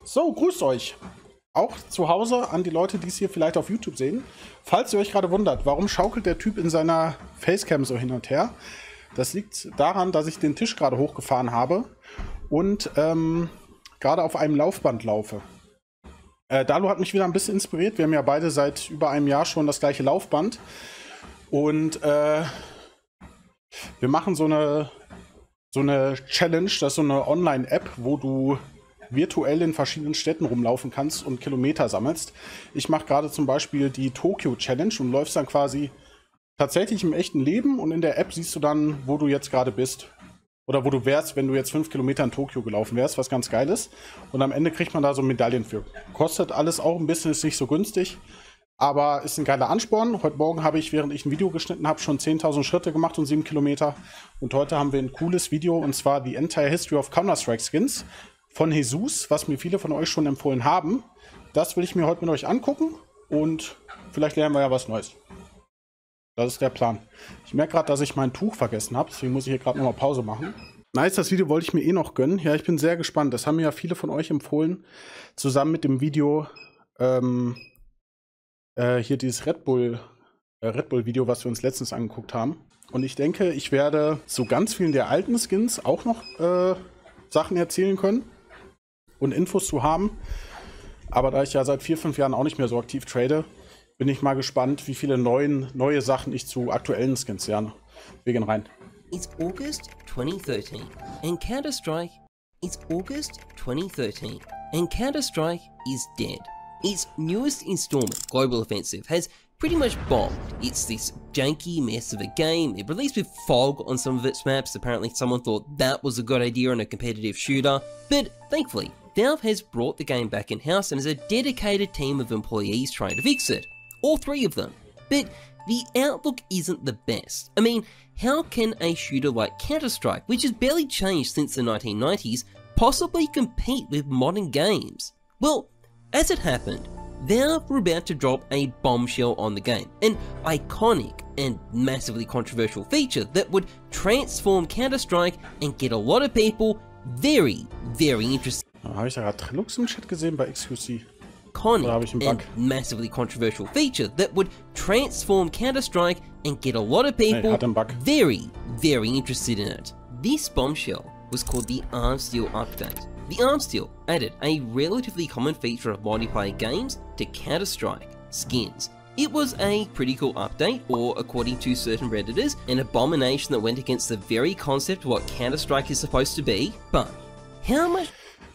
So, grüßt euch. Auch zu Hause an die Leute, die es hier vielleicht auf YouTube sehen. Falls ihr euch gerade wundert, warum schaukelt der Typ in seiner Facecam so hin und her? Das liegt daran, dass ich den Tisch gerade hochgefahren habe und gerade auf einem Laufband laufe. Dalu hat mich wieder ein bisschen inspiriert. Wir haben ja beide seit über einem Jahr schon das gleiche Laufband. Und wir machen so eine Challenge, das ist so eine Online-App, wo du virtuell in verschiedenen Städten rumlaufen kannst und Kilometer sammelst. Ich mache gerade zum Beispiel die Tokyo Challenge und läufst dann quasi tatsächlich im echten Leben und in der App siehst du dann, wo du jetzt gerade bist. Oder wo du wärst, wenn du jetzt 5 Kilometer in Tokio gelaufen wärst, was ganz geil ist. Und am Ende kriegt man da so Medaillen für. Kostet alles auch ein bisschen, ist nicht so günstig. Aber ist ein geiler Ansporn. Heute Morgen habe ich, während ich ein Video geschnitten habe, schon 10.000 Schritte gemacht und 7 Kilometer. Und heute haben wir ein cooles Video, und zwar die Entire History of Counter-Strike Skins von Jesus, was mir viele von euch schon empfohlen haben. Das will ich mir heute mit euch angucken und vielleicht lernen wir ja was Neues. Das ist der Plan. Ich merke gerade, dass ich mein Tuch vergessen habe, deswegen muss ich hier gerade nochmal Pause machen. Nice, das Video wollte ich mir eh noch gönnen. Ja, ich bin sehr gespannt. Das haben mir ja viele von euch empfohlen, zusammen mit dem Video, hier dieses Red Bull Video, was wir uns letztens angeguckt haben. Und ich denke, ich werde zu ganz vielen der alten Skins auch noch Sachen erzählen können und Infos zu haben. Aber da ich ja seit 4, 5 Jahren auch nicht mehr so aktiv trade, bin ich mal gespannt, wie viele neue Sachen ich zu aktuellen Skins lerne. Wir gehen rein. It's August 2013 and Counter-Strike is dead. Its newest installment, Global Offensive, has pretty much bombed. It's this janky mess of a game. It released with fog on some of its maps. Apparently someone thought that was a good idea on a competitive shooter. But thankfully, Valve has brought the game back in-house and has a dedicated team of employees trying to fix it. All 3 of them. But the outlook isn't the best. I mean, how can a shooter like Counter-Strike, which has barely changed since the 1990s, possibly compete with modern games? Well, as it happened, Valve were about to drop a bombshell on the game, an iconic and massively controversial feature that would transform Counter-Strike and get a lot of people very, very interested. Habe ich da gerade TrilluXe im Chat gesehen bei XQC? Iconic and massively controversial feature that would transform Counter-Strike and get a lot of people very, very interested in it. This bombshell was called the Arms Deal Update. The Arms Deal added a relatively common feature of multiplayer games to Counter-Strike, skins. It was a pretty cool update, or according to certain redditors, an abomination that went against the very concept of what Counter-Strike is supposed to be, but how much...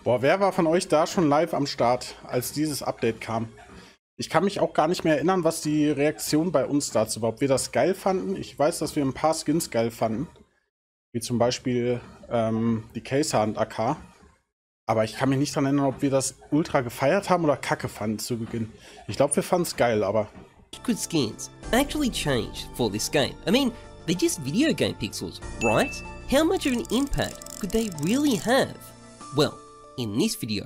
Boah, wer war von euch da schon live am Start, als dieses Update kam? Ich kann mich auch gar nicht mehr erinnern, was die Reaktion bei uns dazu war. Ob wir das geil fanden. Ich weiß, dass wir ein paar Skins geil fanden. Wie zum Beispiel die Case-Hand AK. Aber ich kann mich nicht daran erinnern, ob wir das ultra gefeiert haben oder kacke fanden zu Beginn. Ich glaube, wir fanden es geil, aber... Could skins actually change for this game? I mean, they're just video game pixels, right? How much of an impact could they really have? Well, in this video,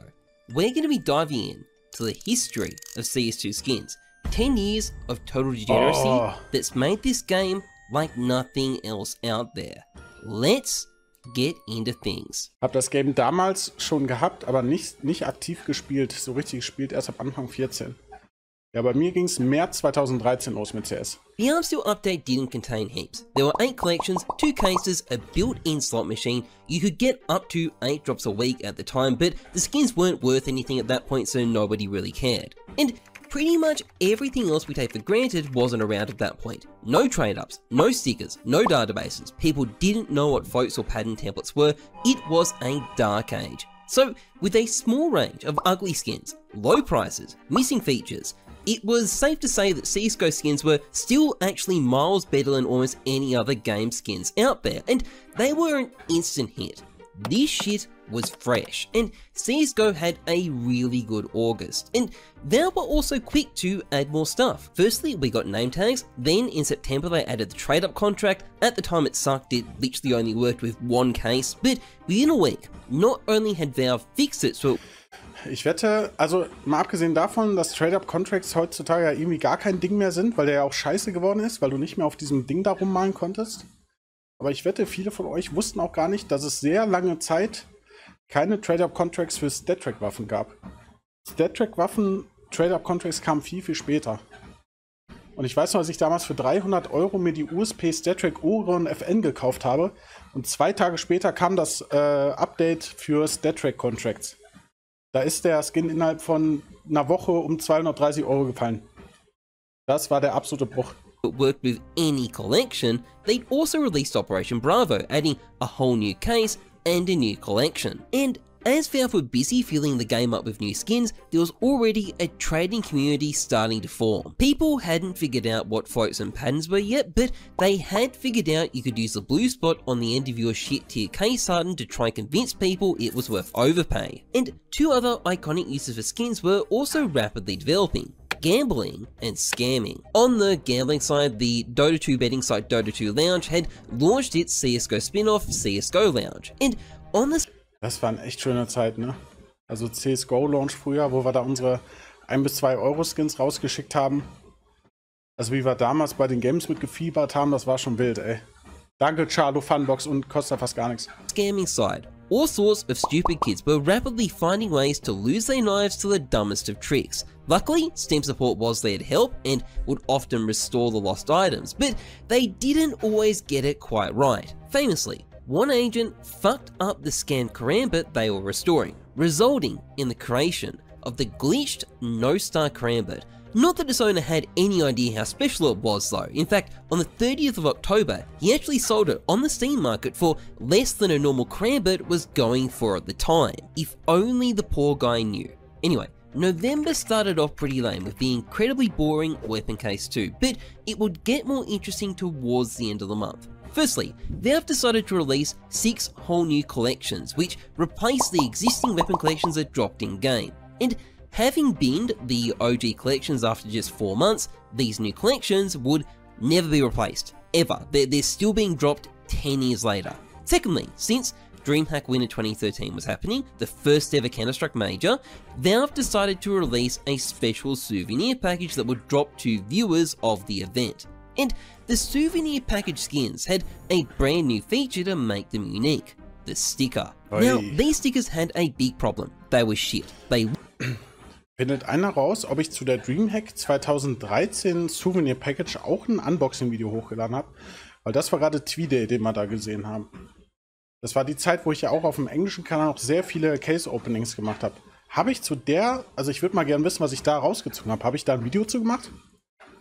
we're going to be diving in to the history of CS2 skins. 10 years of total degeneracy that's made this game like nothing else out there. Let's get into things. Hab das Game damals schon gehabt, aber nicht aktiv gespielt. So richtig gespielt erst ab Anfang 14. Ja, bei mir ging es März 2013 los mit CS. The Arms Deal update didn't contain heaps. There were 8 collections, 2 cases, a built-in slot machine. You could get up to 8 drops a week at the time, but the skins weren't worth anything at that point, so nobody really cared. And pretty much everything else we take for granted wasn't around at that point. No trade-ups, no stickers, no databases. People didn't know what floats or pattern templates were. It was a dark age. So, with a small range of ugly skins, low prices, missing features, it was safe to say that CSGO skins were still actually miles better than almost any other game skins out there, and they were an instant hit. This shit was fresh, and CSGO had a really good August, and Valve were also quick to add more stuff. Firstly, we got name tags, then in September they added the trade-up contract. At the time it sucked, it literally only worked with 1 case, but within a week, not only had Valve fixed it, so Ich wette, also mal abgesehen davon, dass Trade-Up-Contracts heutzutage ja irgendwie gar kein Ding mehr sind, weil der ja auch scheiße geworden ist, weil du nicht mehr auf diesem Ding da rummalen konntest. Aber ich wette, viele von euch wussten auch gar nicht, dass es sehr lange Zeit keine Trade-Up-Contracts für Stat-Track-Waffen gab. Stat-Track-Waffen, Trade-Up-Contracts kamen viel, viel später. Und ich weiß noch, als ich damals für 300 € mir die USP Stat-Track Orion FN gekauft habe und 2 Tage später kam das Update für Stat-Track-Contracts. Da ist der Skin innerhalb von einer Woche um 230 € gefallen. Das war der absolute Bruch. Worked with any collection, they'd also released Operation Bravo, adding a whole new case and a new collection. And as Valve were busy filling the game up with new skins, there was already a trading community starting to form. People hadn't figured out what floats and patterns were yet, but they had figured out you could use the blue spot on the end of your shit tier case harden to try and convince people it was worth overpay. And 2 other iconic uses for skins were also rapidly developing: gambling and scamming. On the gambling side, the Dota 2 betting site Dota 2 Lounge had launched its CSGO spin-off CSGO Lounge. And on this Das waren echt schöne Zeiten, ne? Also CSGO Launch früher, wo wir da unsere 1 bis 2 € Skins rausgeschickt haben. Also wie wir damals bei den Games mitgefiebert haben, das war schon wild, ey. Danke Charlo Funbox und kostet fast gar nichts. Scamming side, all sorts of stupid kids were rapidly finding ways to lose their knives to the dumbest of tricks. Luckily, Steam support was there to help and would often restore the lost items, but they didn't always get it quite right. Famously, one agent fucked up the scanned karambit they were restoring, resulting in the creation of the glitched no-star karambit. Not that its owner had any idea how special it was though. In fact, on the 30th of October, he actually sold it on the Steam market for less than a normal karambit was going for at the time. If only the poor guy knew. Anyway, November started off pretty lame with the incredibly boring weapon case 2, but it would get more interesting towards the end of the month. Firstly, Valve decided to release 6 whole new collections, which replaced the existing weapon collections that dropped in-game. And having binned the OG collections after just 4 months, these new collections would never be replaced, ever. They're still being dropped 10 years later. Secondly, since DreamHack Winter 2013 was happening, the first ever Counter-Strike major, Valve decided to release a special souvenir package that would drop to viewers of the event. And the souvenir package skins had a brand new feature to make them unique: the sticker. Oi. Now, these stickers had a big problem. They were shit. Findet einer raus, ob ich zu der DreamHack 2013 Souvenir Package auch ein Unboxing-Video hochgeladen habe? Weil das war gerade Tweede, den wir da gesehen haben. Das war die Zeit, wo ich ja auch auf dem englischen Kanal noch sehr viele Case-Openings gemacht habe. Habe ich zu der, also ich würde mal gerne wissen, was ich da rausgezogen habe. Habe ich da ein Video zu gemacht?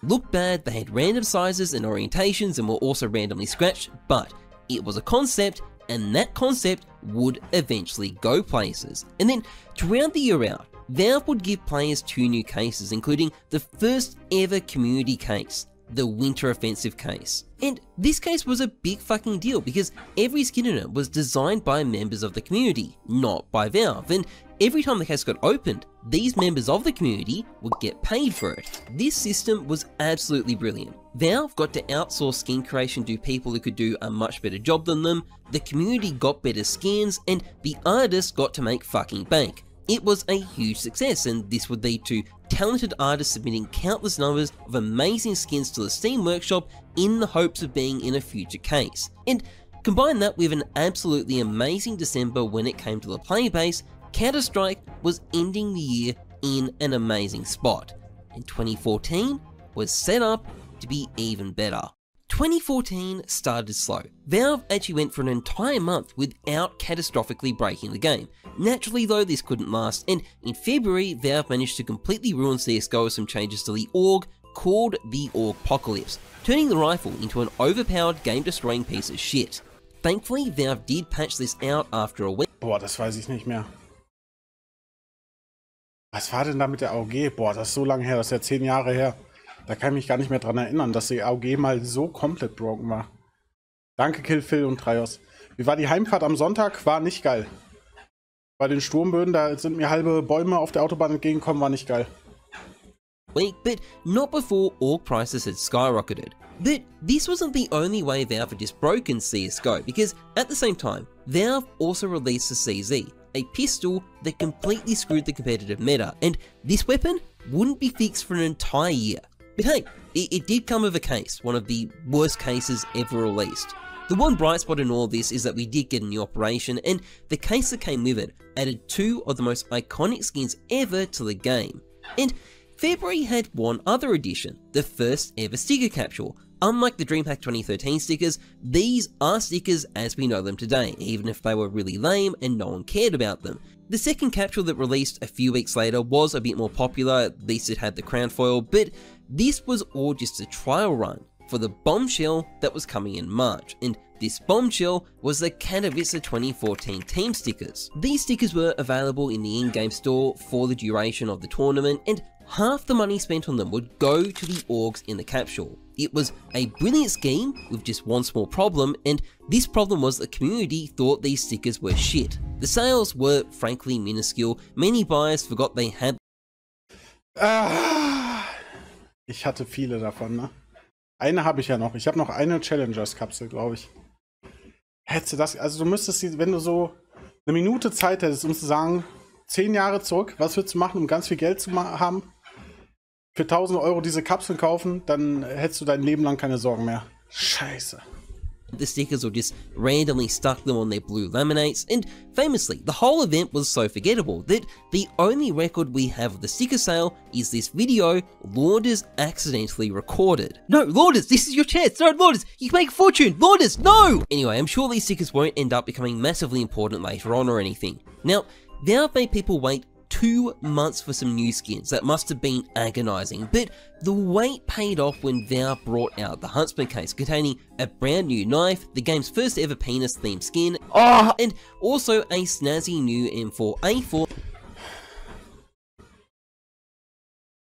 Looked bad, they had random sizes and orientations and were also randomly scratched, but it was a concept, and that concept would eventually go places. And then, to round the year out, Valve would give players 2 new cases, including the first ever community case, the Winter Offensive case. And this case was a big fucking deal because every skin in it was designed by members of the community, not by Valve, and every time the case got opened, these members of the community would get paid for it. This system was absolutely brilliant. Valve got to outsource skin creation to people who could do a much better job than them, the community got better skins, and the artists got to make fucking bank. It was a huge success, and this would lead to talented artists submitting countless numbers of amazing skins to the Steam Workshop in the hopes of being in a future case. And combine that with an absolutely amazing December when it came to the player base, Counter-Strike was ending the year in an amazing spot, and 2014 was set up to be even better. 2014 started slow. Valve actually went for an entire month without catastrophically breaking the game. Naturally though, this couldn't last, and in February, Valve managed to completely ruin CSGO with some changes to the org called the Orgpocalypse, turning the rifle into an overpowered game-destroying piece of shit. Thankfully, Valve did patch this out after a week. Boah, das weiß ich nicht mehr. Was war denn da mit der AOG? Boah, das ist so lange her, das ist ja 10 Jahre her. Da kann ich mich gar nicht mehr dran erinnern, dass die AOG mal so komplett broken war. Danke Kill Phil und Trios. Wie war die Heimfahrt am Sonntag? War nicht geil. Bei den Sturmböden, da sind mir halbe Bäume auf der Autobahn entgegengekommen, war nicht geil. But not before org prices had skyrocketed. But this wasn't the only way Valve had just broken CSGO, because at the same time, Valve also released the CZ, a pistol that completely screwed the competitive meta, and this weapon wouldn't be fixed for an entire year. But hey, it did come with a case, one of the worst cases ever released. The one bright spot in all of this is that we did get a new operation, and the case that came with it added 2 of the most iconic skins ever to the game. And February had one other addition, the first ever sticker capsule. Unlike the DreamHack 2013 stickers, these are stickers as we know them today, even if they were really lame and no one cared about them. The second capsule that released a few weeks later was a bit more popular, at least it had the crown foil, but this was all just a trial run for the bombshell that was coming in March, and this bombshell was the Katowice 2014 team stickers. These stickers were available in the in-game store for the duration of the tournament, and half the money spent on them would go to the orgs in the capsule. It was a brilliant scheme with just one small problem, and this problem was the community thought these stickers were shit. The sales were frankly minuscule, many buyers forgot they had. Ich hatte viele davon, ne? Eine habe ich ja noch. Ich habe noch eine Challengers-Kapsel, glaube ich. Hättest du das, also du müsstest, wenn du so eine Minute Zeit hättest, um zu sagen, 10 Jahre zurück, was würdest du machen, um ganz viel Geld zu haben? Für 1000 Euro diese Kapseln kaufen, dann hättest du dein Leben lang keine Sorgen mehr. Scheiße. The stickers or just randomly stuck them on their blue laminates, and famously, the whole event was so forgettable that the only record we have of the sticker sale is this video Launders accidentally recorded. No, Launders, this is your chance! No, Launders, you can make a fortune! Launders, no! Anyway, I'm sure these stickers won't end up becoming massively important later on or anything. Now, Valve made people wait 2 months for some new skins. That must have been agonizing, but the wait paid off when Valve brought out the Huntsman case containing a brand new knife, the game's first ever penis themed skin, and also a snazzy new M4A4.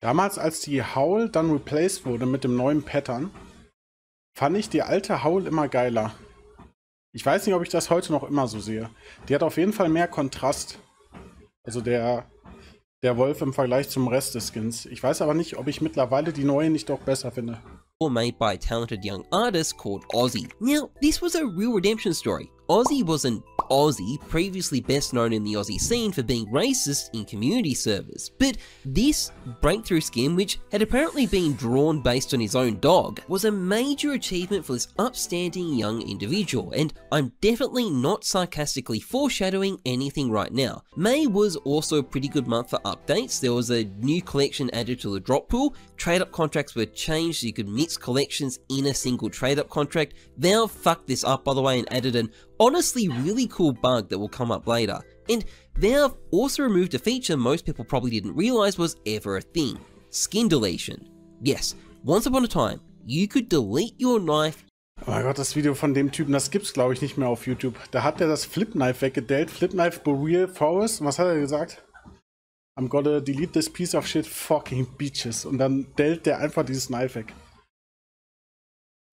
Damals, als die Howl dann replaced wurde mit dem neuen Pattern, fand ich die alte Howl immer geiler. Ich weiß nicht, ob ich das heute noch immer so sehe. Die hat auf jeden Fall mehr Kontrast. Also der Wolf im Vergleich zum Rest des Skins. Ich weiß aber nicht, ob ich mittlerweile die neue nicht doch besser finde. Made by a talented young artist called Ozzy. Now, this was a real redemption story. Ozzy was an Aussie, previously best known in the Aussie scene for being racist in community servers, but this breakthrough skin, which had apparently been drawn based on his own dog, was a major achievement for this upstanding young individual, and I'm definitely not sarcastically foreshadowing anything right now. May was also a pretty good month for updates. There was a new collection added to the drop pool, trade-up contracts were changed so you could mix collections in a single trade-up contract. Valve fucked this up, by the way, and added an honestly really cool bug that will come up later. And Valve also removed a feature most people probably didn't realize was ever a thing: skin deletion. Yes, once upon a time, you could delete your knife. Oh mein Gott, das Video von dem Typen, das gibt's glaube ich nicht mehr auf YouTube. Da hat er das Flipknife weggedellt, Flipknife Boreal Forest. Und was hat er gesagt? I'm gonna delete this piece of shit fucking bitches. Und dann dellt der einfach dieses Knife weg.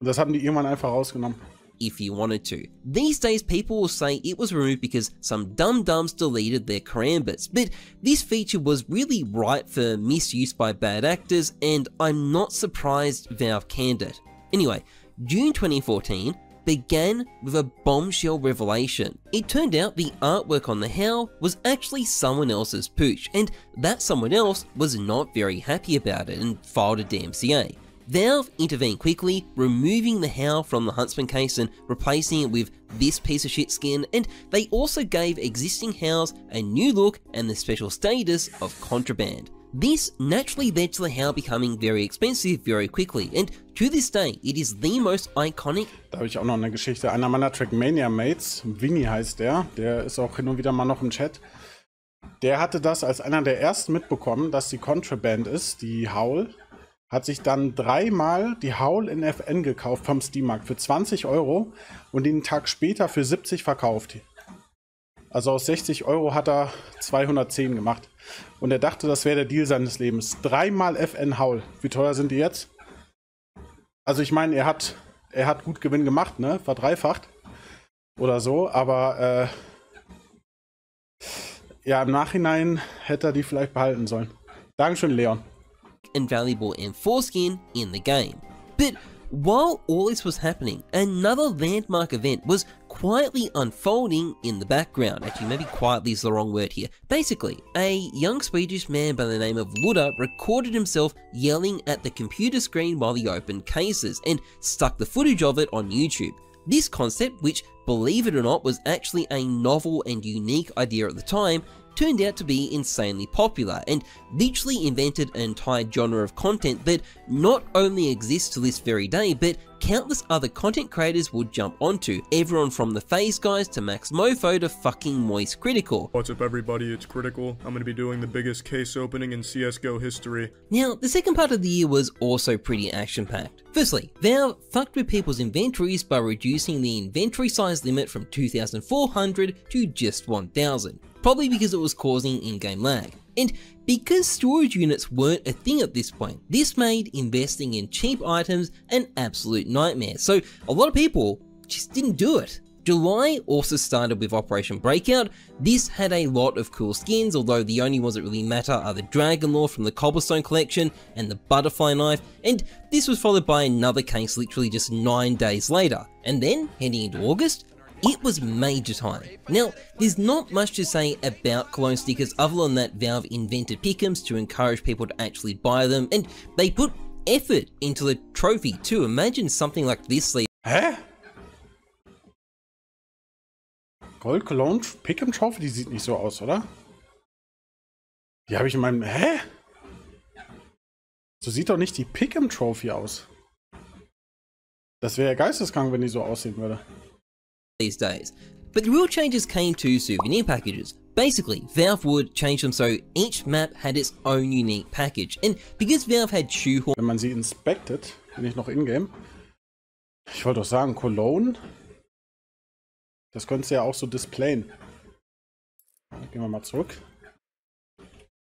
Und das haben die irgendwann einfach rausgenommen. If you wanted to. These days people will say it was removed because some dum-dums deleted their karambits, but this feature was really ripe for misuse by bad actors, and I'm not surprised Valve canned it. Anyway, June 2014 began with a bombshell revelation. It turned out the artwork on the Howl was actually someone else's pooch, and that someone else was not very happy about it and filed a DMCA. Valve intervened quickly, removing the Howl from the Huntsman case and replacing it with this piece of shit skin, and they also gave existing Howls a new look and the special status of contraband. This naturally led to the Howl becoming very expensive very quickly, and to this day, it is the most iconic. Da habe ich auch noch eine Geschichte. Einer meiner Trackmania-Mates, Winnie heißt der ist auch hin und wieder mal noch im Chat. Der hatte das als einer der ersten mitbekommen, dass die Contraband ist, die Howl. Hat sich dann 3-mal die Howl in FN gekauft vom Steam-Markt für 20 € und den Tag später für 70 verkauft. Also aus 60 € hat er 210 gemacht. Und er dachte, das wäre der Deal seines Lebens. 3-mal FN Howl. Wie teuer sind die jetzt? Also ich meine, er hat gut Gewinn gemacht, ne? Verdreifacht oder so, aber ja, im Nachhinein hätte er die vielleicht behalten sollen. Dankeschön, Leon. And valuable M4 skin in the game. But while all this was happening, another landmark event was quietly unfolding in the background. Actually, maybe quietly is the wrong word here. Basically, a young Swedish man by the name of Ludde recorded himself yelling at the computer screen while he opened cases and stuck the footage of it on YouTube. This concept, which believe it or not was actually a novel and unique idea at the time, turned out to be insanely popular and literally invented an entire genre of content that not only exists to this very day, but countless other content creators would jump onto, everyone from the FaZe guys to Max Mofo to fucking Moist Critical. What's up everybody, it's Critical. I'm gonna be doing the biggest case opening in CSGO history. Now, the second part of the year was also pretty action-packed. Firstly, Valve fucked with people's inventories by reducing the inventory size limit from 2,400 to just 1,000. Probably because it was causing in-game lag. And because storage units weren't a thing at this point, this made investing in cheap items an absolute nightmare, so a lot of people just didn't do it. July also started with Operation Breakout. This had a lot of cool skins, although the only ones that really matter are the Dragon Lore from the Cobblestone collection and the Butterfly Knife, and this was followed by another case literally just 9 days later. And then, heading into August, it was major time. Now, there's not much to say about cologne stickers other than that Valve invented pick'ems to encourage people to actually buy them, and they put effort into the trophy too. Imagine something like this sleeve. Hä? Gold Cologne Pick'em Trophy, die sieht nicht so aus, oder? Die habe ich in meinem... Hä? So sieht doch nicht die Pick'em Trophy aus. Das wäre ja geisteskrank, wenn die so aussehen würde. These days. But the real changes came to souvenir packages. Basically, Valve would change them so each map had its own unique package, and because Valve had shoehorned... Wenn man sie inspected, bin ich noch in-game. Ich wollte doch sagen, Cologne. Das könntest du ja auch so displayen. Gehen wir mal zurück.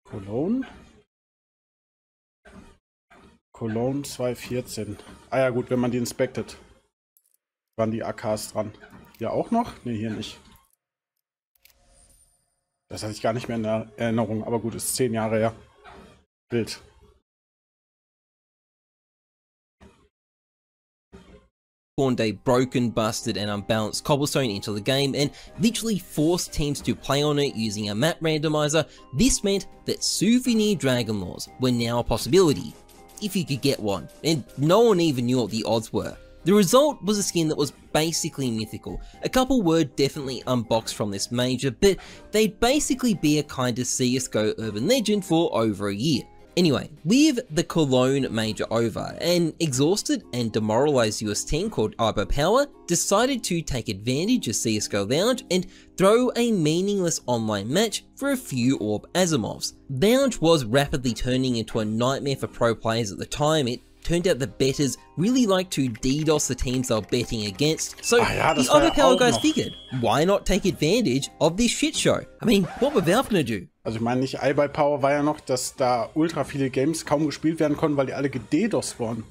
Cologne. Cologne 214. Ah ja gut, wenn man die inspected. Waren die AKs dran. Hier auch noch? Ne, hier nicht. Das hatte ich gar nicht mehr in der Erinnerung, aber gut, ist 10 Jahre her. Bild. A broken, busted and unbalanced cobblestone into the game and literally forced teams to play on it using a map randomizer. This meant that souvenir Dragon Lores were now a possibility, if you could get one, and no one even knew what the odds were. The result was a skin that was basically mythical. A couple were definitely unboxed from this major, but they'd basically be a kind of CSGO urban legend for over a year. Anyway, with the Cologne major over, an exhausted and demoralized US team called Ibo Power decided to take advantage of CSGO Lounge and throw a meaningless online match for a few Orb Asimovs. Lounge was rapidly turning into a nightmare for pro players at the time. It turned out the bettors really liked to DDoS the teams they were betting against, so the Ibo Power guys figured, why not take advantage of this shit show? I mean, what were Valve gonna do? Also ich meine, nicht Ibo Power war ja noch, dass da ultra viele Games kaum gespielt werden konnten, weil die alle geDDoS wurden.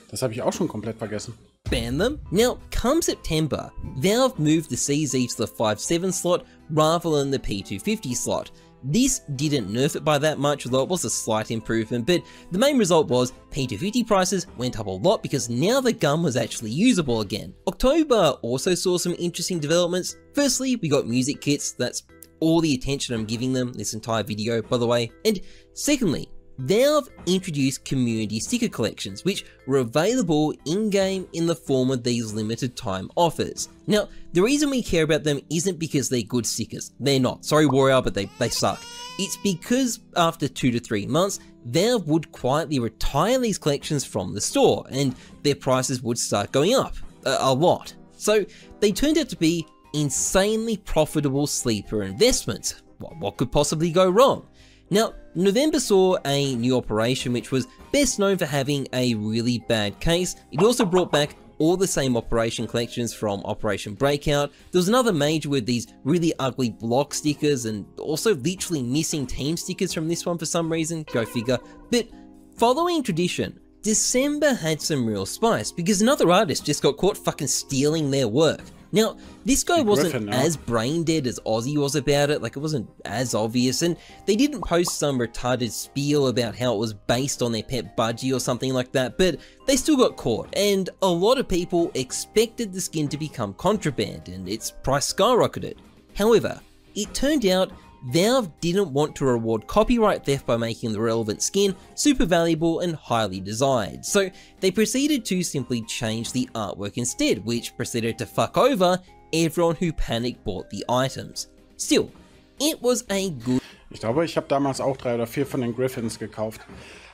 Das habe ich auch schon komplett vergessen. Ban them? Now, come September, Valve moved the CZ to the 5.7 slot rather than the P250 slot. This didn't nerf it by that much, although it was a slight improvement, but the main result was P250 prices went up a lot because now the gun was actually usable again. October also saw some interesting developments. Firstly, we got music kits. That's all the attention I'm giving them this entire video, by the way. And secondly, Valve introduced community sticker collections, which were available in-game in the form of these limited time offers. Now, the reason we care about them isn't because they're good stickers. They're not. Sorry, Warrior, but they suck. It's because after 2 to 3 months, Valve would quietly retire these collections from the store, and their prices would start going up a lot. So they turned out to be insanely profitable sleeper investments. What could possibly go wrong? Now, November saw a new operation which was best known for having a really bad case. It also brought back all the same operation collections from Operation Breakout. There was another major with these really ugly block stickers and also literally missing team stickers from this one for some reason, go figure. But following tradition, December had some real spice because another artist just got caught fucking stealing their work. Now, this guy wasn't as brain dead as Ozzy was about it, like it wasn't as obvious, and they didn't post some retarded spiel about how it was based on their pet budgie or something like that, but they still got caught, and a lot of people expected the skin to become contraband, and its price skyrocketed. However, it turned out Valve didn't want to reward copyright theft by making the relevant skin super valuable and highly desired, so they proceeded to simply change the artwork instead, which proceeded to fuck over everyone who panic bought the items. Still, it was a good... Ich glaube, ich habe damals auch 3 oder 4 von den Griffins gekauft.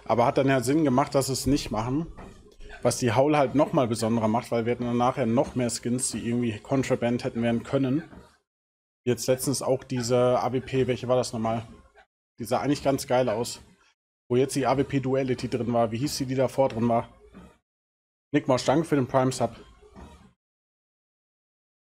Aber hat dann ja Sinn gemacht, dass es nicht machen. Was die Howl halt nochmal besonderer macht, weil wir hatten dann nachher noch mehr Skins, die irgendwie Contraband hätten werden können. Jetzt letztens auch diese AWP, welche war das nochmal? Die sah eigentlich ganz geil aus. Wo jetzt die AWP Duality drin war. Wie hieß die davor drin war? Nick Mosch, danke für den Prime Sub.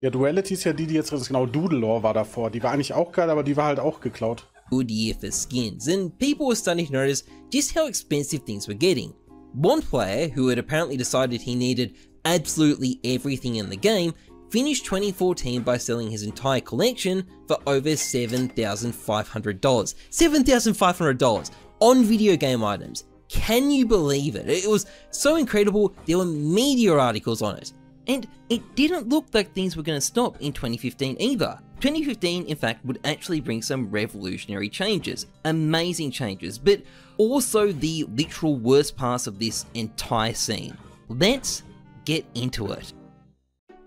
Ja, Duality ist ja die jetzt drin ist. Genau, Doodle war davor. Die war eigentlich auch geil, aber die war halt auch geklaut. Good year for skins, and people were starting to notice just how expensive things were getting. One player, who had apparently decided he needed absolutely everything in the game, finished 2014 by selling his entire collection for over $7,500. $7,500 on video game items. Can you believe it? It was so incredible, there were media articles on it. And it didn't look like things were going to stop in 2015 either. 2015, in fact, would actually bring some revolutionary changes, amazing changes, but also the literal worst parts of this entire scene. Let's get into it.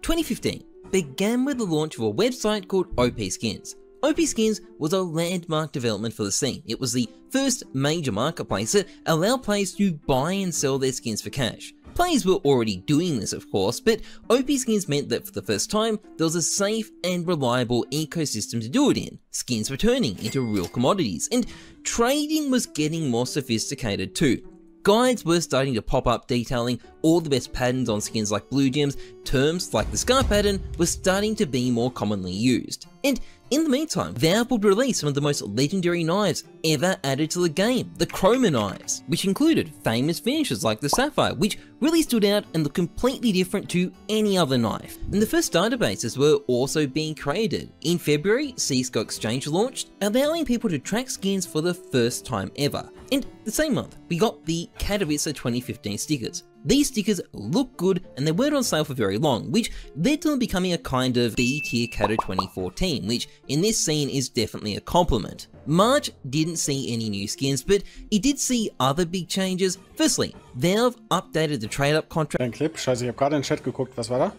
2015 began with the launch of a website called OP Skins. OP Skins was a landmark development for the scene. It was the first major marketplace that allowed players to buy and sell their skins for cash. Players were already doing this, of course, but OP Skins meant that for the first time, there was a safe and reliable ecosystem to do it in. Skins were turning into real commodities, and trading was getting more sophisticated too. Guides were starting to pop up detailing all the best patterns on skins like blue gems, terms like the scar pattern were starting to be more commonly used. And in the meantime, Valve would release some of the most legendary knives ever added to the game, the Chroma knives, which included famous finishes like the Sapphire, which really stood out and looked completely different to any other knife. And the first databases were also being created. In February, CSGO Exchange launched, allowing people to track skins for the first time ever. And the same month, we got the Katowice 2015 stickers. These stickers look good and they weren't on sale for very long, which led to them becoming a kind of B-tier Kato 2014, which in this scene is definitely a compliment. March didn't see any new skins, but it did see other big changes. Firstly, Valve updated the trade-up contract. Ein Clip, scheiße, ich habe gerade in den Chat geguckt, was war da?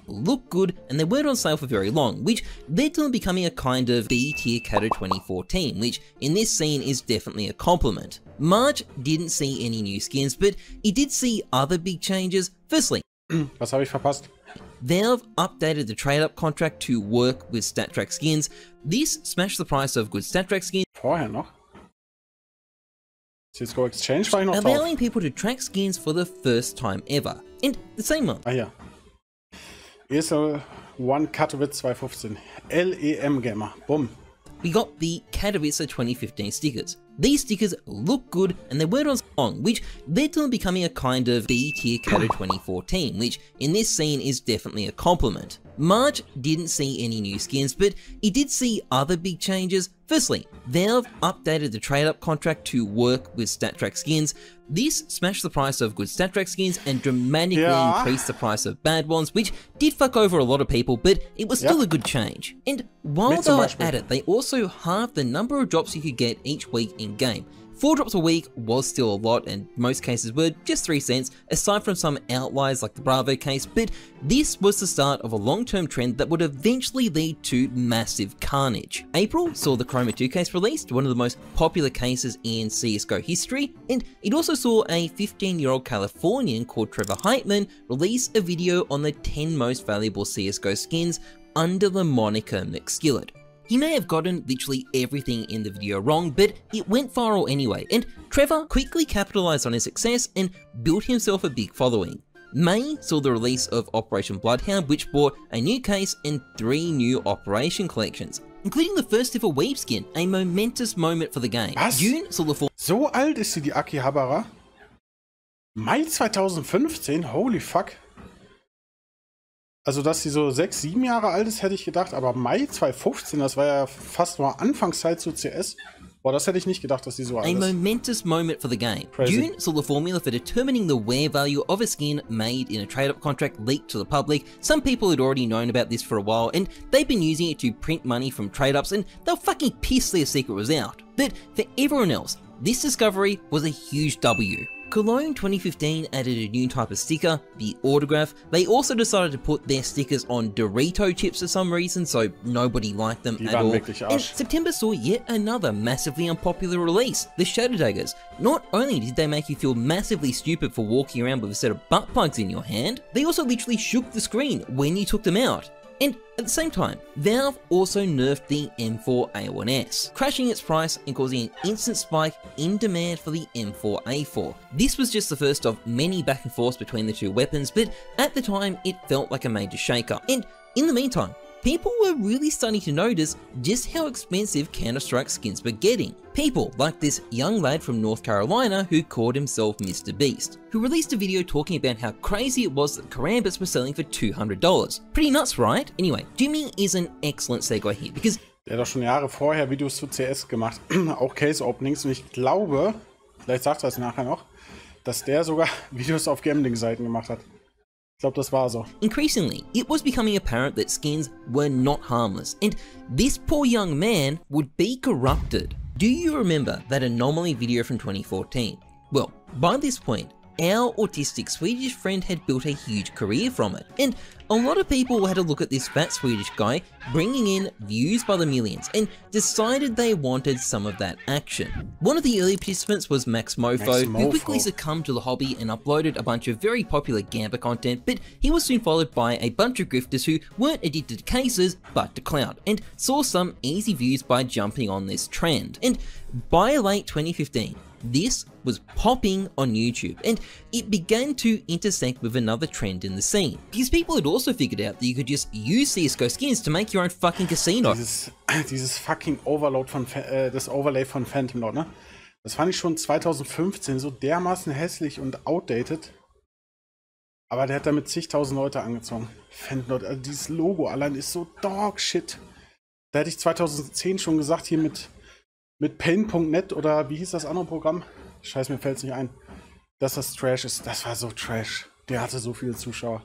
Look good and they weren't on sale for very long, which led to them becoming a kind of B-tier Kato 2014, which in this scene is definitely a compliment. March didn't see any new skins, but it did see other big changes. Firstly, was habe ich verpasst? Valve updated the trade-up contract to work with StatTrack skins. This smashed the price of good StatTrack skins. Vorher noch? CSGO Exchange war ich noch drauf. Allowing people to track skins for the first time ever. And the same month. Ah ja. ESL One Katowice 2015. LEM Gamer. Bumm. We got the Katowice 2015 stickers. These stickers look good and they weren't on long, which led to them becoming a kind of B-tier Kato 2014, which in this scene is definitely a compliment. March didn't see any new skins, but it did see other big changes. Firstly, Valve updated the trade-up contract to work with StatTrack skins. This smashed the price of good StatTrack skins and dramatically increased the price of bad ones, which did fuck over a lot of people, but it was still a good change. And while they were at it, they also halved the number of drops you could get each week in-game. 4 drops a week was still a lot, and most cases were just 3 cents, aside from some outliers like the Bravo case, but this was the start of a long-term trend that would eventually lead to massive carnage. April saw the Chroma 2 case released, one of the most popular cases in CSGO history, and it also saw a 15-year-old Californian called Trevor Heitman release a video on the 10 most valuable CSGO skins under the moniker McSkillet. He may have gotten literally everything in the video wrong, but it went viral anyway, and Trevor quickly capitalized on his success and built himself a big following. May saw the release of Operation Bloodhound, which brought a new case and 3 new Operation collections, including the first ever Weave skin, a momentous moment for the game. Was? June saw the So alt ist sie, die Akihabara? Mai 2015? Holy fuck. Also, dass sie so 6, 7 Jahre alt ist, hätte ich gedacht, aber Mai 2015, das war ja fast nur Anfangszeit zu CS. Boah, das hätte ich nicht gedacht, dass die so alt A ist. momentous moment for the game. Crazy. June saw the formula for determining the wear value of a skin made in a trade-up contract leaked to the public. Some people had already known about this for a while, and they've been using it to print money from trade-ups, and they were fucking pissed their secret was out. But for everyone else, this discovery was a huge W. Cologne 2015 added a new type of sticker, the autograph. They also decided to put their stickers on Dorito chips for some reason, so nobody liked them at all. And September saw yet another massively unpopular release, the Shadow Daggers. Not only did they make you feel massively stupid for walking around with a set of butt plugs in your hand, they also literally shook the screen when you took them out. And at the same time, Valve also nerfed the M4A1S, crashing its price and causing an instant spike in demand for the M4A4. This was just the first of many back and forths between the two weapons, but at the time it felt like a major shake-up. And in the meantime, people were really starting to notice just how expensive Counter-Strike skins were getting. People like this young lad from North Carolina who called himself Mr. Beast, who released a video talking about how crazy it was that Karambits were selling for $200. Pretty nuts, right? Anyway, Jimmy is an excellent segue here, because der hat doch schon Jahre vorher Videos zu CS gemacht, auch Case-Openings, und ich glaube, vielleicht sagt er es nachher noch, dass der sogar Videos auf Gambling-Seiten gemacht hat. Ich glaube, das war so. Increasingly, it was becoming apparent that skins were not harmless, and this poor young man would be corrupted. Do you remember that anomaly video from 2014? Well, by this point, our autistic Swedish friend had built a huge career from it, and a lot of people had a look at this fat Swedish guy bringing in views by the millions and decided they wanted some of that action. One of the early participants was Max Mofo, who quickly succumbed to the hobby and uploaded a bunch of very popular Gamba content, but he was soon followed by a bunch of grifters who weren't addicted to cases but to clout, and saw some easy views by jumping on this trend. And by late 2015, this was popping on YouTube, and it began to intersect with another trend in the scene, because people had also figured out that you could just use CSGO skins to make your own fucking casino. Dieses fucking Overload von, das Overlay von Phantom Lord, ne? Das fand ich schon 2015 so dermaßen hässlich und outdated. Aber der hat damit zigtausend Leute angezogen. Phantom Lord, also dieses Logo allein ist so dog shit. Da hätte ich 2010 schon gesagt, hier mit Paint.net oder wie hieß das andere Programm? Scheiße, mir fällt es nicht ein. Dass das Trash ist. Das war so Trash. Der hatte so viele Zuschauer.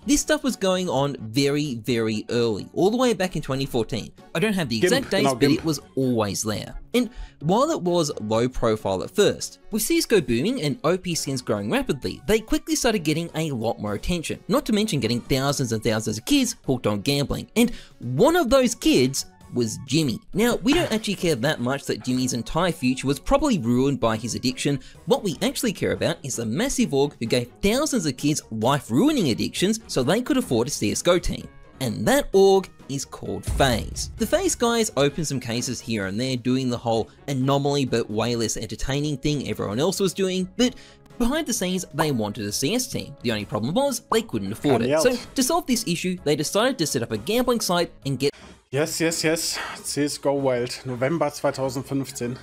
This stuff was going on very, very early, all the way back in 2014. I don't have the exact dates, but it was always there. And while it was low profile at first, with CSGO booming and OP skins growing rapidly, they quickly started getting a lot more attention, not to mention getting thousands and thousands of kids hooked on gambling. And one of those kids was Jimmy. Now, we don't actually care that much that Jimmy's entire future was probably ruined by his addiction. What we actually care about is the massive org who gave thousands of kids life-ruining addictions so they could afford a CSGO team. And that org is called FaZe. The FaZe guys opened some cases here and there, doing the whole anomaly but way less entertaining thing everyone else was doing, but behind the scenes, they wanted a CS team. The only problem was they couldn't afford it. So to solve this issue, they decided to set up a gambling site and get Yes. CSGO Wild, November 2015.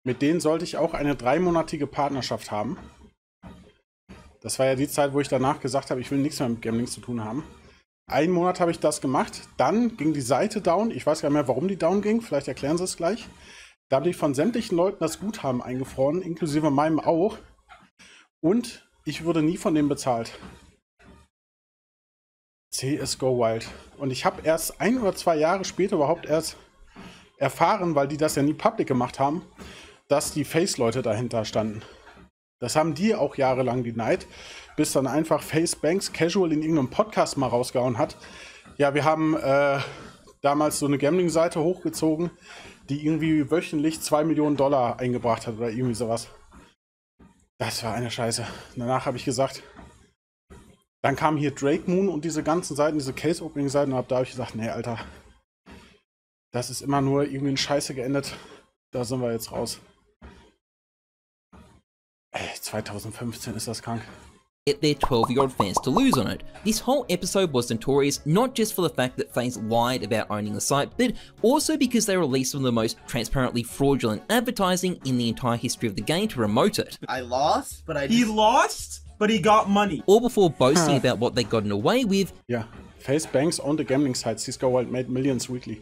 Mit denen sollte ich auch eine 3-monatige Partnerschaft haben. Das war ja die Zeit, wo ich danach gesagt habe, ich will nichts mehr mit Gambling zu tun haben. 1 Monat habe ich das gemacht. Dann ging die Seite down. Ich weiß gar nicht mehr, warum die down ging. Vielleicht erklären sie es gleich. Da habe ich von sämtlichen Leuten das Guthaben eingefroren, inklusive meinem auch. Und ich wurde nie von denen bezahlt. CSGO Wild. Und ich habe erst 1 oder 2 Jahre später überhaupt erst erfahren, weil die das ja nie public gemacht haben, dass die FaZe-Leute dahinter standen. Das haben die auch jahrelang denied, bis dann einfach FaZe Banks casual in irgendeinem Podcast mal rausgehauen hat. Ja, wir haben damals so eine Gambling-Seite hochgezogen, die irgendwie wöchentlich $2 Millionen eingebracht hat oder irgendwie sowas. Das war eine Scheiße. Danach habe ich gesagt, dann kam hier Drake Moon und diese ganzen Seiten, diese Case-Opening-Seiten, und da habe ich gesagt, nee, Alter, das ist immer nur irgendwie in Scheiße geendet. Da sind wir jetzt raus. Ey, 2015 ist das krank. Get their 12-year-old fans to lose on it. This whole episode was notorious not just for the fact that FaZe lied about owning the site, but also because they released some of the most transparently fraudulent advertising in the entire history of the game to promote it. I lost, but He lost, but he got money. All before boasting about what they'd gotten away with. Yeah, FaZe Banks owned the gambling site. CSGO Wild made millions weekly.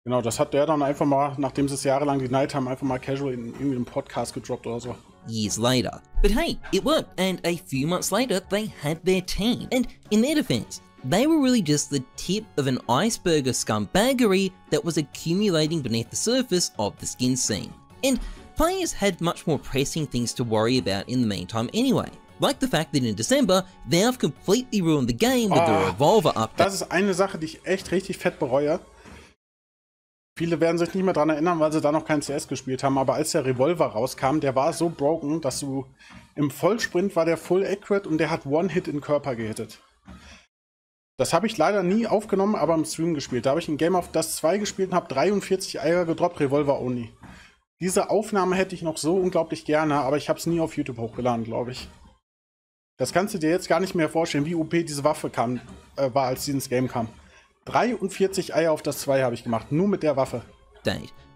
Genau, das hat der dann einfach mal, nachdem sie es jahrelang denied haben, einfach mal casual in irgendwie einem Podcast gedroppt oder so. Years later. But hey, it worked, and a few months later, they had their team. And in their defense, they were really just the tip of an iceberg of scumbaggery that was accumulating beneath the surface of the skin scene. And players had much more pressing things to worry about in the meantime anyway. Like the fact that in December, Valve completely ruined the game with the Revolver update. Das ist eine Sache, die ich echt richtig fett bereue. Viele werden sich nicht mehr daran erinnern, weil sie da noch kein CS gespielt haben, aber als der Revolver rauskam, der war so broken, dass du im Vollsprint war der full accurate und der hat One-Hit in den Körper gehittet. Das habe ich leider nie aufgenommen, aber im Stream gespielt. Da habe ich ein Game of das 2 gespielt und habe 43 Eier gedroppt, Revolver only. Diese Aufnahme hätte ich noch so unglaublich gerne, aber ich habe es nie auf YouTube hochgeladen, glaube ich. Das kannst du dir jetzt gar nicht mehr vorstellen, wie OP diese Waffe war, als sie ins Game kam. 43 Eier auf das 2 habe ich gemacht, nur mit der Waffe.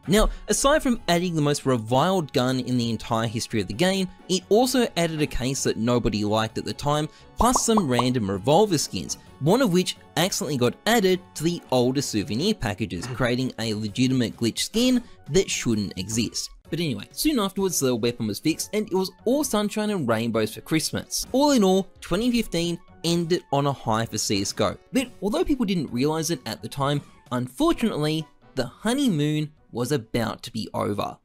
Now, aside from adding the most reviled gun in the entire history of the game, it also added a case that nobody liked at the time, plus some random revolver skins, one of which accidentally got added to the older souvenir packages, creating a legitimate glitch skin that shouldn't exist. But anyway, soon afterwards the weapon was fixed and it was all sunshine and rainbows for Christmas. All in all, 2015 ended on a high for CSGO. But although people didn't realize it at the time, unfortunately, the honeymoon was about to be over.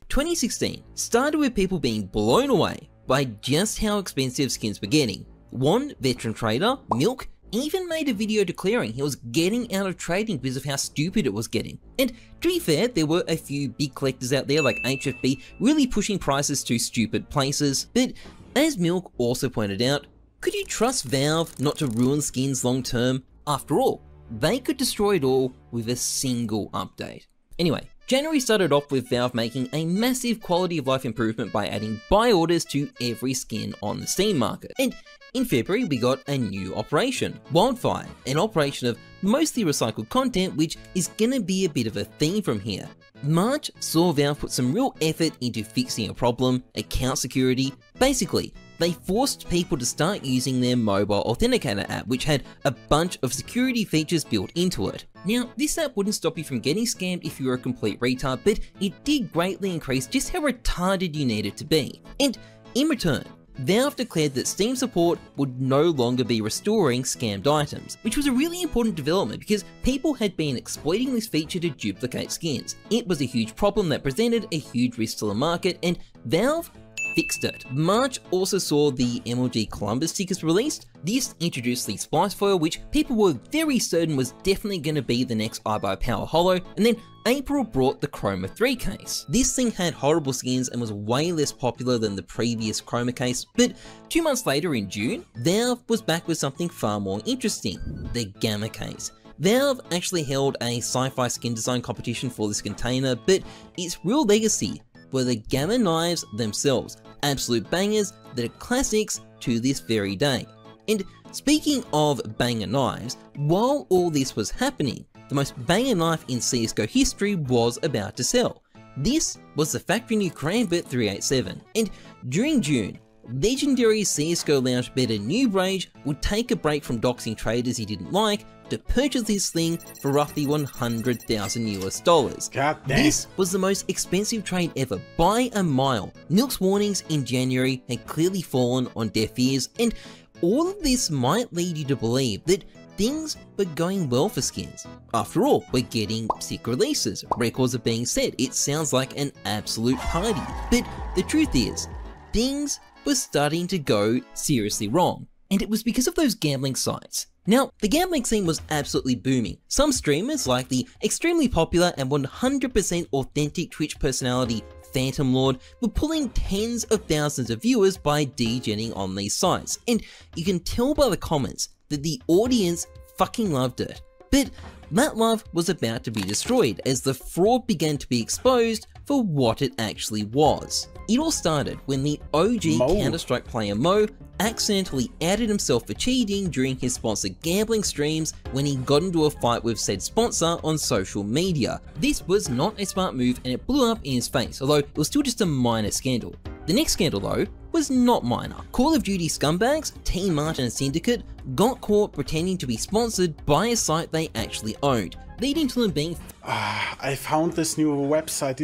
2016 started with people being blown away by just how expensive skins were getting. One veteran trader, Milk, even made a video declaring he was getting out of trading because of how stupid it was getting. And to be fair, there were a few big collectors out there like HFB really pushing prices to stupid places, but as Milk also pointed out, could you trust Valve not to ruin skins long term? After all, they could destroy it all with a single update. Anyway, January started off with Valve making a massive quality of life improvement by adding buy orders to every skin on the Steam market. And in February, we got a new operation, Wildfire, an operation of mostly recycled content, which is gonna be a bit of a theme from here. March saw Valve put some real effort into fixing a problem, account security. Basically, they forced people to start using their mobile authenticator app, which had a bunch of security features built into it. Now, this app wouldn't stop you from getting scammed if you were a complete retard, but it did greatly increase just how retarded you needed to be. And in return, Valve declared that Steam support would no longer be restoring scammed items, which was a really important development because people had been exploiting this feature to duplicate skins. It was a huge problem that presented a huge risk to the market, and Valve fixed it. March also saw the MLG Columbus stickers released. This introduced the Splice foil, which people were very certain was definitely going to be the next iBuyPower Holo, and then April brought the Chroma 3 case. This thing had horrible skins and was way less popular than the previous Chroma case, but 2 months later in June, Valve was back with something far more interesting, the Gamma case. Valve actually held a sci-fi skin design competition for this container, but its real legacy were the Gamma knives themselves, absolute bangers that are classics to this very day. And speaking of banger knives, while all this was happening, the most banger knife in CSGO history was about to sell. This was the factory new Karambit 387, and during June, legendary CSGO lounge better Noob Rage would take a break from doxing traders he didn't like to purchase this thing for roughly $100,000 US. This was the most expensive trade ever by a mile. Milk's warnings in January had clearly fallen on deaf ears, and all of this might lead you to believe that things were going well for skins. After all, we're getting sick releases, records are being set, it sounds like an absolute party. But the truth is, things were starting to go seriously wrong, and it was because of those gambling sites. Now, the gambling scene was absolutely booming. Some streamers, like the extremely popular and 100% authentic Twitch personality Phantom Lord, were pulling tens of thousands of viewers by degenning on these sites, and you can tell by the comments that the audience fucking loved it. But that love was about to be destroyed as the fraud began to be exposed for what it actually was. It all started when the OG Counter-Strike player Mo accidentally outed himself for cheating during his sponsored gambling streams when he got into a fight with said sponsor on social media. This was not a smart move and it blew up in his face, although it was still just a minor scandal. The next scandal though was not minor. Call of Duty scumbags, Team Martin and Syndicate got caught pretending to be sponsored by a site they actually owned, leading to them being I found this new website.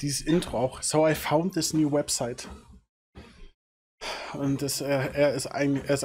Dieses Intro auch. So I found this new website. Und er ist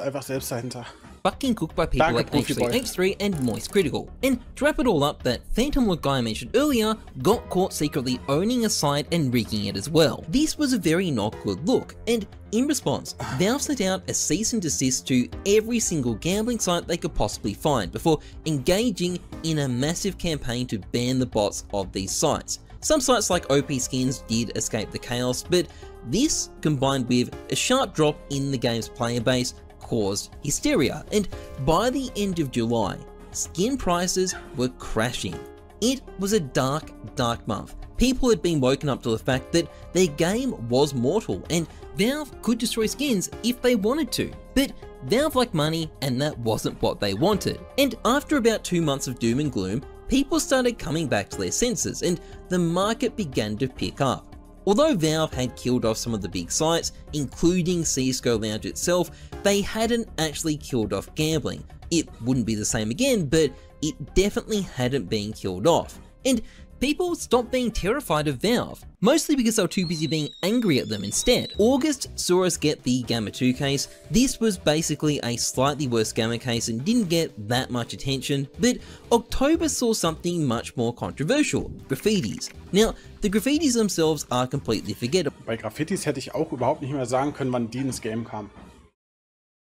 einfach selbst dahinter. fucking cooked by people like H3, H3 and Moist Critical. And to wrap it all up, that Phantom Lord guy I mentioned earlier got caught secretly owning a site and rigging it as well. This was a very not good look, and in response, Valve sent out a cease and desist to every single gambling site they could possibly find before engaging in a massive campaign to ban the bots of these sites. Some sites like OP Skins did escape the chaos, but this, combined with a sharp drop in the game's player base, caused hysteria, and by the end of July, skin prices were crashing. It was a dark, dark month. People had been woken up to the fact that their game was mortal, and Valve could destroy skins if they wanted to. But Valve liked money, and that wasn't what they wanted. And after about 2 months of doom and gloom, people started coming back to their senses, and the market began to pick up. Although Valve had killed off some of the big sites, including CSGO Lounge itself, they hadn't actually killed off gambling. It wouldn't be the same again, but it definitely hadn't been killed off. And people stopped being terrified of Valve, mostly because they were too busy being angry at them instead. August saw us get the Gamma 2 case. This was basically a slightly worse Gamma case and didn't get that much attention, but October saw something much more controversial: graffitis. Now, the graffitis themselves are completely forgettable. Bei Graffitis hätte ich auch überhaupt nicht mehr sagen können, wann die ins Game kamen.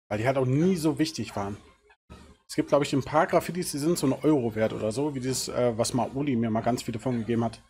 Weil die halt auch nie so wichtig waren. Es gibt, glaube ich, ein paar Graffitis, die sind so €1 wert oder so, wie dieses, was Maoli mir mal ganz viele von gegeben hat.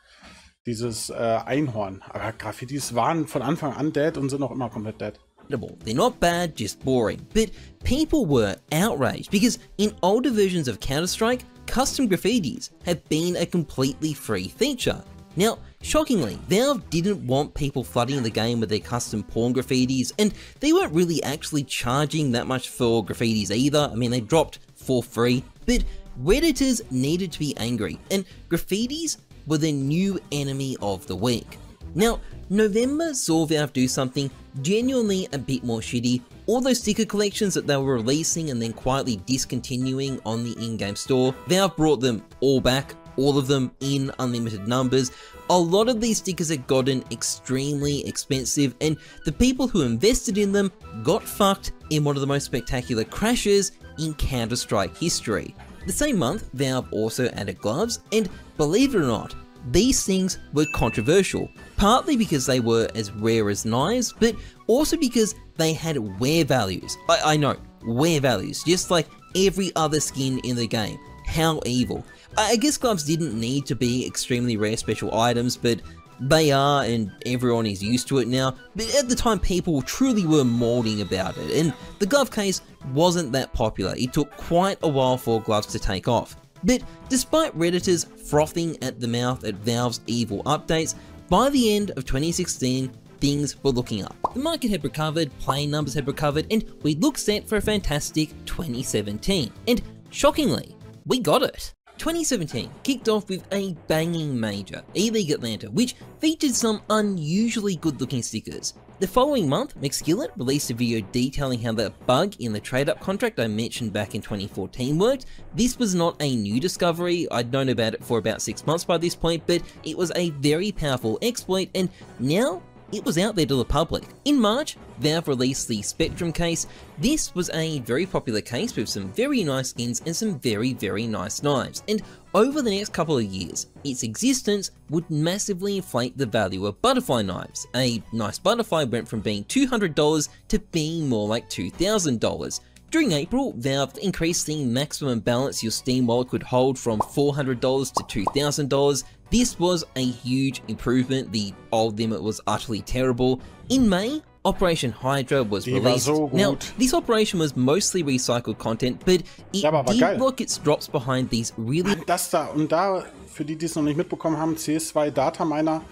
Dieses Einhorn. Aber Graffitis waren von Anfang an dead und sind auch immer komplett dead. They're not bad, just boring. But people were outraged because in older versions of Counter-Strike, custom graffitis have been a completely free feature. Now, shockingly, Valve didn't want people flooding the game with their custom porn graffitis, and they weren't really actually charging that much for graffitis either. I mean, they dropped for free, but Redditors needed to be angry, and graffitis were the new enemy of the week. Now, November saw Valve do something genuinely a bit more shitty. All those sticker collections that they were releasing and then quietly discontinuing on the in-game store, Valve brought them all back, all of them in unlimited numbers. A lot of these stickers had gotten extremely expensive, and the people who invested in them got fucked in one of the most spectacular crashes in Counter-Strike history. The same month, Valve also added gloves, and believe it or not, these things were controversial, partly because they were as rare as knives, but also because they had wear values. I know, wear values, just like every other skin in the game. How evil. I guess gloves didn't need to be extremely rare special items, but they are, and everyone is used to it now. But at the time, people truly were molding about it, and the glove case wasn't that popular. It took quite a while for gloves to take off. But despite Redditors frothing at the mouth at Valve's evil updates, by the end of 2016, things were looking up. The market had recovered, playing numbers had recovered, and we looked set for a fantastic 2017. And shockingly, we got it. 2017 kicked off with a banging major, E-League Atlanta, which featured some unusually good looking stickers. The following month, McSkillet released a video detailing how the bug in the trade-up contract I mentioned back in 2014 worked. This was not a new discovery. I'd known about it for about 6 months by this point, but it was a very powerful exploit, and now it was out there to the public. In March, Valve released the Spectrum case. This was a very popular case with some very nice skins and some very, very nice knives. And over the next couple of years, its existence would massively inflate the value of butterfly knives. A nice butterfly went from being $200 to being more like $2,000. During April, Valve increased the maximum balance your Steam wallet could hold from $400 to $2,000. This was a huge improvement. The old limit was utterly terrible. In May, Operation Hydra was released. Now, this operation was mostly recycled content, but it did lock its drops behind these really... Das da und da, für die, die es noch nicht mitbekommen haben, CS2 Dataminer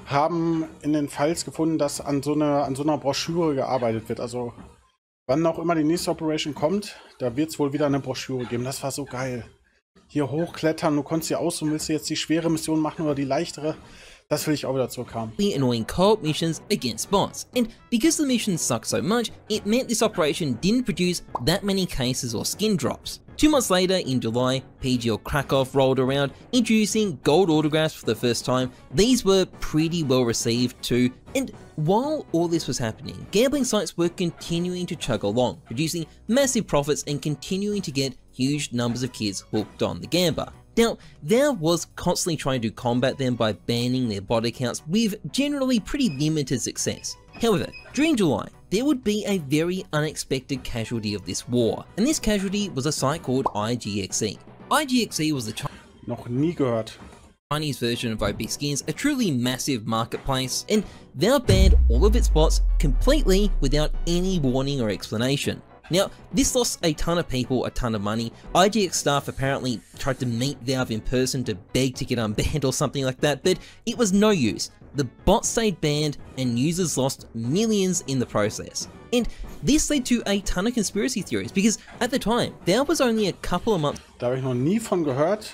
haben in den Files gefunden, dass an so einer Broschüre gearbeitet wird. Also, wann auch immer die nächste Operation kommt, da wird es wohl wieder eine Broschüre geben. Das war so geil. Hier hochklettern, du konntest hier aussuchen, willst du jetzt die schwere Mission machen oder die leichtere? Das will ich auch wieder zurückhaben. Annoying co-op missions against bots, and because the missions sucked so much, it meant this operation didn't produce that many cases or skin drops. 2 months later, in July, PGL Krakow rolled around, introducing gold autographs for the first time. These were pretty well received too, and while all this was happening, gambling sites were continuing to chug along, producing massive profits and continuing to get huge numbers of kids hooked on the gambler. Now, Valve was constantly trying to combat them by banning their bot accounts with generally pretty limited success. However, during July, there would be a very unexpected casualty of this war, and this casualty was a site called IGXE. IGXE was the Noch nie gehört. Chinese version of OP Skins, a truly massive marketplace, and Valve banned all of its bots completely without any warning or explanation. Now, this lost a ton of people a ton of money. IGX staff apparently tried to meet Valve in person to beg to get unbanned or something like that, but it was no use. The bot stayed banned and users lost millions in the process. And this led to a ton of conspiracy theories, because at the time, Valve was only a couple of months Da habe ich noch nie von gehört,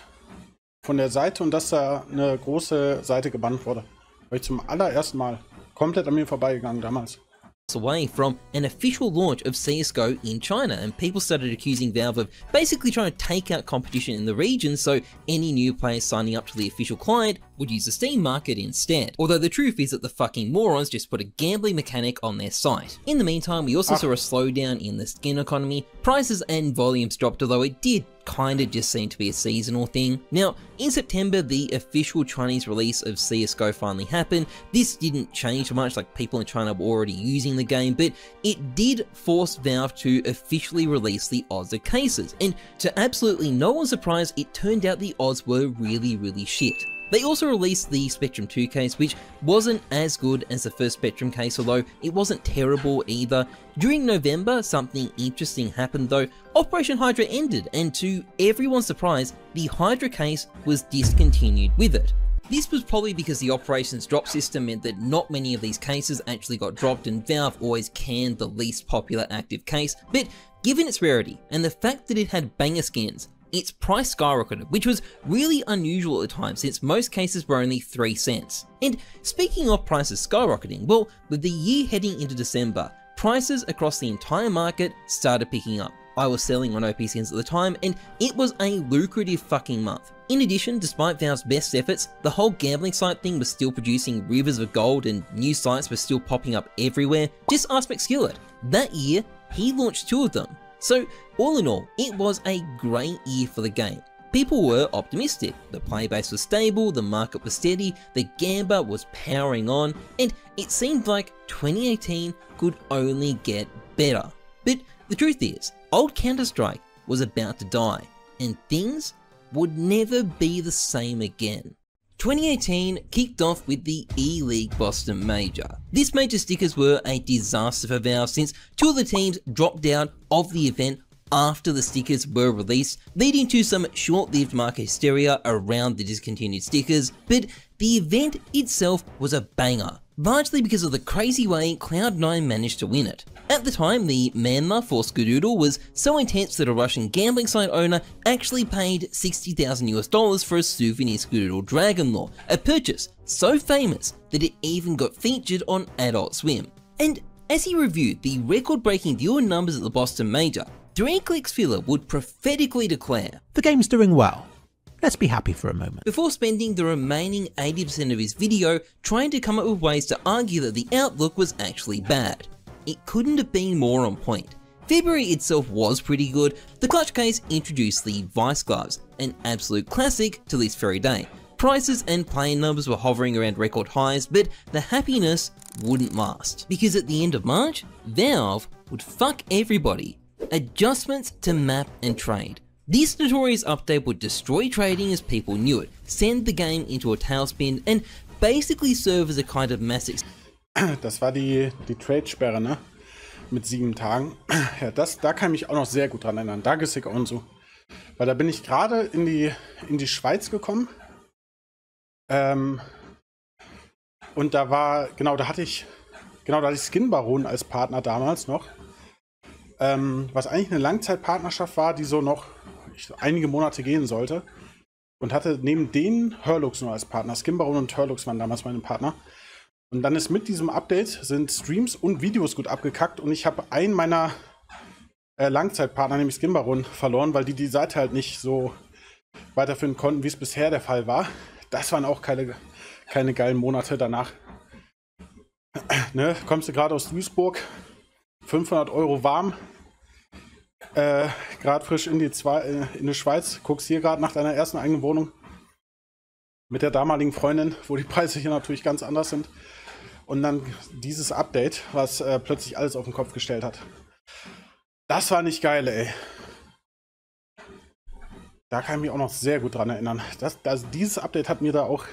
von der Seite, und dass da eine große Seite gebannt wurde. War ich zum allerersten Mal komplett an mir vorbeigegangen damals. away from an official launch of CSGO in China, and people started accusing Valve of basically trying to take out competition in the region, so any new players signing up to the official client would use the Steam market instead. Although the truth is that the fucking morons just put a gambling mechanic on their site. In the meantime, we also saw a slowdown in the skin economy. Prices and volumes dropped, although it did kinda just seem to be a seasonal thing. Now, in September, the official Chinese release of CSGO finally happened. This didn't change much, like people in China were already using the game, but it did force Valve to officially release the odds of cases. And to absolutely no one's surprise, it turned out the odds were really shit. They also released the Spectrum 2 case, which wasn't as good as the first Spectrum case, although it wasn't terrible either. During November, something interesting happened though. Operation Hydra ended, and to everyone's surprise, the Hydra case was discontinued with it. This was probably because the operations drop system meant that not many of these cases actually got dropped, and Valve always canned the least popular active case, but given its rarity and the fact that it had banger skins, its price skyrocketed, which was really unusual at the time since most cases were only 3 cents. And speaking of prices skyrocketing, well, with the year heading into December, prices across the entire market started picking up. I was selling on OP Skins at the time, and it was a lucrative fucking month. In addition, despite Valve's best efforts, the whole gambling site thing was still producing rivers of gold and new sites were still popping up everywhere. Just ask McSkillet. That year, he launched 2 of them. So all in all, it was a great year for the game. People were optimistic, the player base was stable, the market was steady, the gamba was powering on, and it seemed like 2018 could only get better. But the truth is, old Counter-Strike was about to die, and things would never be the same again. 2018 kicked off with the E-League Boston Major. This major stickers were a disaster for Valve since 2 of the teams dropped out of the event after the stickers were released, leading to some short-lived market hysteria around the discontinued stickers, but the event itself was a banger, largely because of the crazy way Cloud9 managed to win it. At the time, the manma for Skadoodle was so intense that a Russian gambling site owner actually paid $60,000 for a souvenir Skadoodle Dragon Lore, a purchase so famous that it even got featured on Adult Swim. And as he reviewed the record-breaking viewer numbers at the Boston Major, 3Click's filler would prophetically declare, "The game's doing well. Let's be happy for a moment," before spending the remaining 80% of his video trying to come up with ways to argue that the outlook was actually bad. It couldn't have been more on point. February itself was pretty good. The clutch case introduced the Vice Gloves, an absolute classic to this very day. Prices and player numbers were hovering around record highs, but the happiness wouldn't last. Because at the end of March, Valve would fuck everybody. Adjustments to map and trade. This notorious update would destroy trading as people knew it, send the game into a tailspin, and basically serve as a kind of massive... Das war die Trade-Sperre, ne? Mit 7 Tagen. Ja, da kann ich mich auch noch sehr gut dran erinnern. Dagesick und so. Weil da bin ich gerade in die Schweiz gekommen. Und da war, da hatte ich Skin Baron als Partner damals noch. Was eigentlich eine Langzeitpartnerschaft war, die so noch einige Monate gehen sollte. Und hatte neben denen TrilluXe nur als Partner. Skin Baron und TrilluXe waren damals meine Partner. Und dann ist mit diesem Update sind Streams und Videos gut abgekackt und ich habe einen meiner Langzeitpartner, nämlich Skinbaron, verloren, weil die Seite halt nicht so weiterführen konnten, wie es bisher der Fall war. Das waren auch keine geilen Monate danach. Ne? Kommst du gerade aus Duisburg, 500 € warm, gerade frisch in die Schweiz, guckst hier gerade nach deiner ersten eigenen Wohnung mit der damaligen Freundin, wo die Preise hier natürlich ganz anders sind. Und dann dieses Update, was plötzlich alles auf den Kopf gestellt hat. Das war nicht geil, ey. Da kann ich mich auch noch sehr gut dran erinnern. Dieses Update hat mir da auch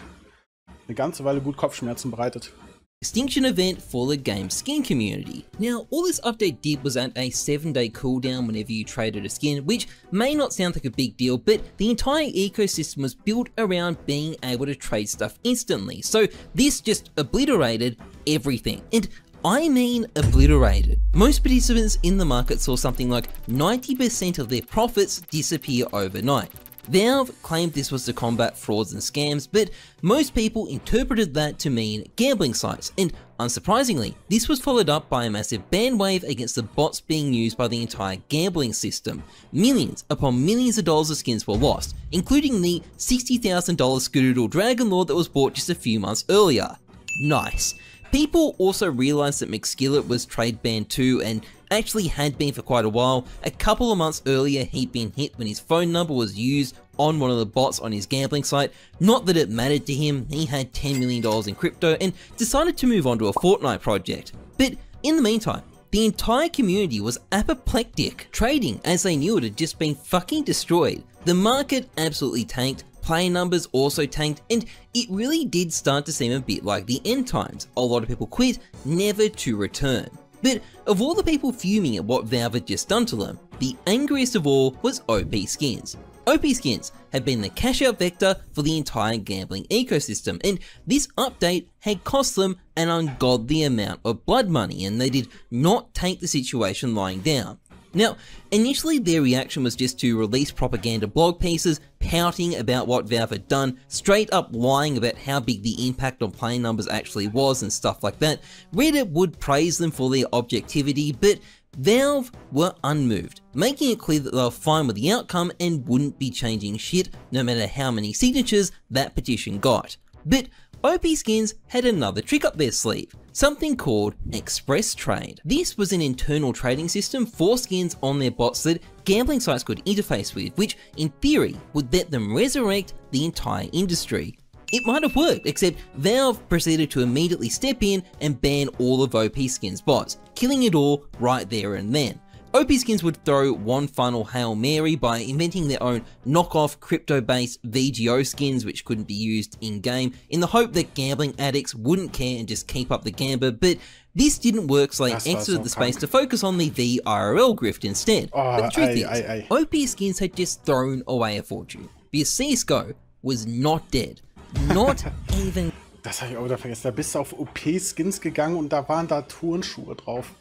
eine ganze Weile gut Kopfschmerzen bereitet. Extinction event for the game skin community. Now, all this update did was add a 7-day cooldown whenever you traded a skin, which may not sound like a big deal, but the entire ecosystem was built around being able to trade stuff instantly. So this just obliterated everything. And I mean obliterated. Most participants in the market saw something like 90% of their profits disappear overnight. Valve claimed this was to combat frauds and scams, but most people interpreted that to mean gambling sites, and unsurprisingly, this was followed up by a massive ban wave against the bots being used by the entire gambling system. Millions upon millions of dollars of skins were lost, including the $60,000 Scoodoodle Dragon Lord that was bought just a few months earlier. Nice. People also realised that McSkillet was trade banned too, and actually had been for quite a while. A couple of months earlier, he'd been hit when his phone number was used on one of the bots on his gambling site. Not that it mattered to him, he had $10 million in crypto and decided to move on to a Fortnite project. But in the meantime, the entire community was apoplectic. Trading, as they knew it, had just been fucking destroyed. The market absolutely tanked. Player numbers also tanked, and it really did start to seem a bit like the end times. A lot of people quit, never to return. But of all the people fuming at what Valve had just done to them, the angriest of all was OP Skins. OP Skins had been the cash out vector for the entire gambling ecosystem, and this update had cost them an ungodly amount of blood money, and they did not take the situation lying down. Now, initially their reaction was just to release propaganda blog pieces pouting about what Valve had done, straight up lying about how big the impact on player numbers actually was and stuff like that. Reddit would praise them for their objectivity, but Valve were unmoved, making it clear that they were fine with the outcome and wouldn't be changing shit no matter how many signatures that petition got. But OP Skins had another trick up their sleeve, something called Express Trade. This was an internal trading system for skins on their bots that gambling sites could interface with, which in theory would let them resurrect the entire industry. It might have worked, except Valve proceeded to immediately step in and ban all of OP Skins bots, killing it all right there and then. OP Skins would throw one final Hail Mary by inventing their own knockoff crypto-based VGO skins which couldn't be used in-game, in the hope that gambling addicts wouldn't care and just keep up the gambler, but this didn't work, so they exited the space to focus on the VRL grift instead. But the truth is, OP Skins had just thrown away a fortune, because CSGO was not dead. Not even... Das habe ich auch wieder vergessen. Da bist du auf OP-Skins gegangen und da waren da Turnschuhe drauf.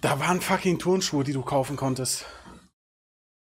Da waren fucking Turnschuhe, die du kaufen konntest.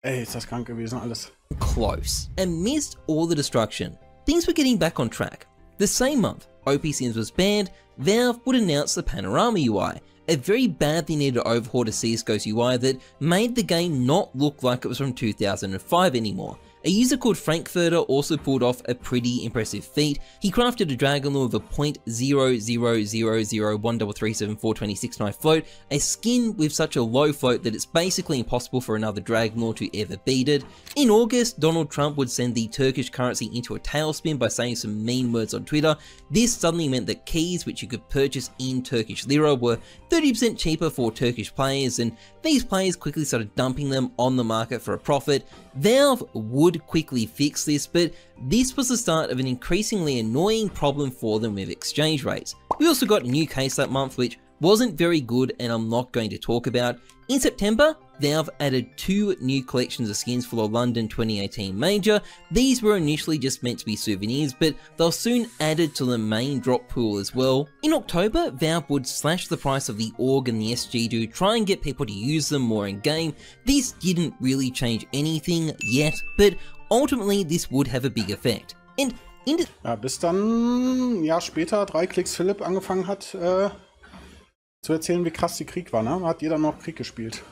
Ey, ist das krank gewesen alles. Close. Amidst all the destruction, things were getting back on track. The same month OP Skins was banned, Valve would announce the Panorama UI, a very badly needed overhaul to CSGO's UI that made the game not look like it was from 2005 anymore. A user called Frankfurter also pulled off a pretty impressive feat. He crafted a Dragon Lore with a .00001337426 float, a skin with such a low float that it's basically impossible for another Dragon Lore to ever beat it. In August, Donald Trump would send the Turkish currency into a tailspin by saying some mean words on Twitter. This suddenly meant that keys which you could purchase in Turkish lira were 30% cheaper for Turkish players, and these players quickly started dumping them on the market for a profit. Valve would quickly fix this, but this was the start of an increasingly annoying problem for them with exchange rates. We also got a new case that month which wasn't very good and I'm not going to talk about. In September, Valve added 2 new collections of skins for the London 2018 Major. These were initially just meant to be souvenirs, but they'll soon added to the main drop pool as well. In October, Valve would slash the price of the AUG and the SG to try and get people to use them more in game. This didn't really change anything yet, but ultimately this would have a big effect. And ja, bis dann ein Jahr später 3 Klicks Philipp angefangen hat zu erzählen, wie krass der Krieg war, ne? Hat jeder noch Krieg gespielt.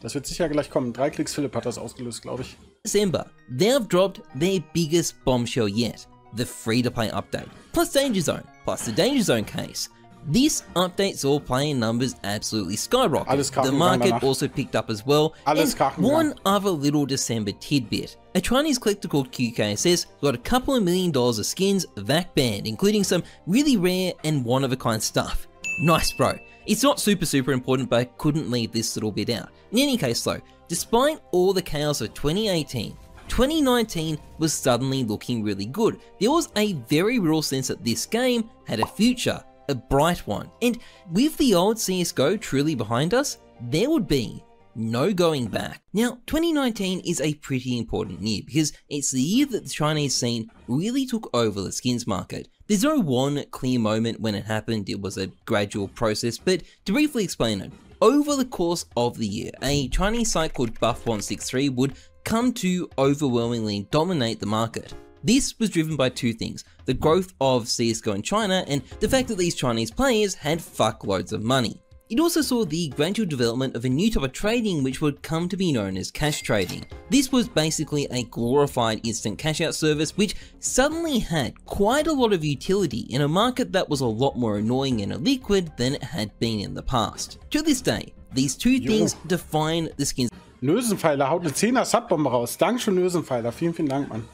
Das wird sicher gleich kommen. 3 Klicks Philipp hat das ausgelöst, glaube ich. December, Valve dropped their biggest bombshell yet, the free-to-play update, plus Danger Zone, plus the Danger Zone case. This update saw player numbers absolutely skyrocket. The market also picked up as well. And one other little December tidbit. A Chinese collector called QKSS got a couple of $1 million of skins VAC banned, including some really rare and one-of-a-kind stuff. Nice, bro. It's not super important, but I couldn't leave this little bit out. In any case though, despite all the chaos of 2018, 2019 was suddenly looking really good. There was a very real sense that this game had a future, a bright one. And with the old CSGO truly behind us, there would be no going back. Now, 2019 is a pretty important year because it's the year that the Chinese scene really took over the skins market. There's no one clear moment when it happened, it was a gradual process, but to briefly explain it, over the course of the year, a Chinese site called Buff163 would come to overwhelmingly dominate the market. This was driven by two things, the growth of CSGO in China and the fact that these Chinese players had fuckloads of money. It also saw the gradual development of a new type of trading which would come to be known as cash trading. This was basically a glorified instant cash out service which suddenly had quite a lot of utility in a market that was a lot more annoying and illiquid than it had been in the past. To this day, these two things define the skins. Nösenpfeiler haut eine 10er Subbombe raus. Dankeschön, Nösenpfeiler. Vielen Dank, Mann.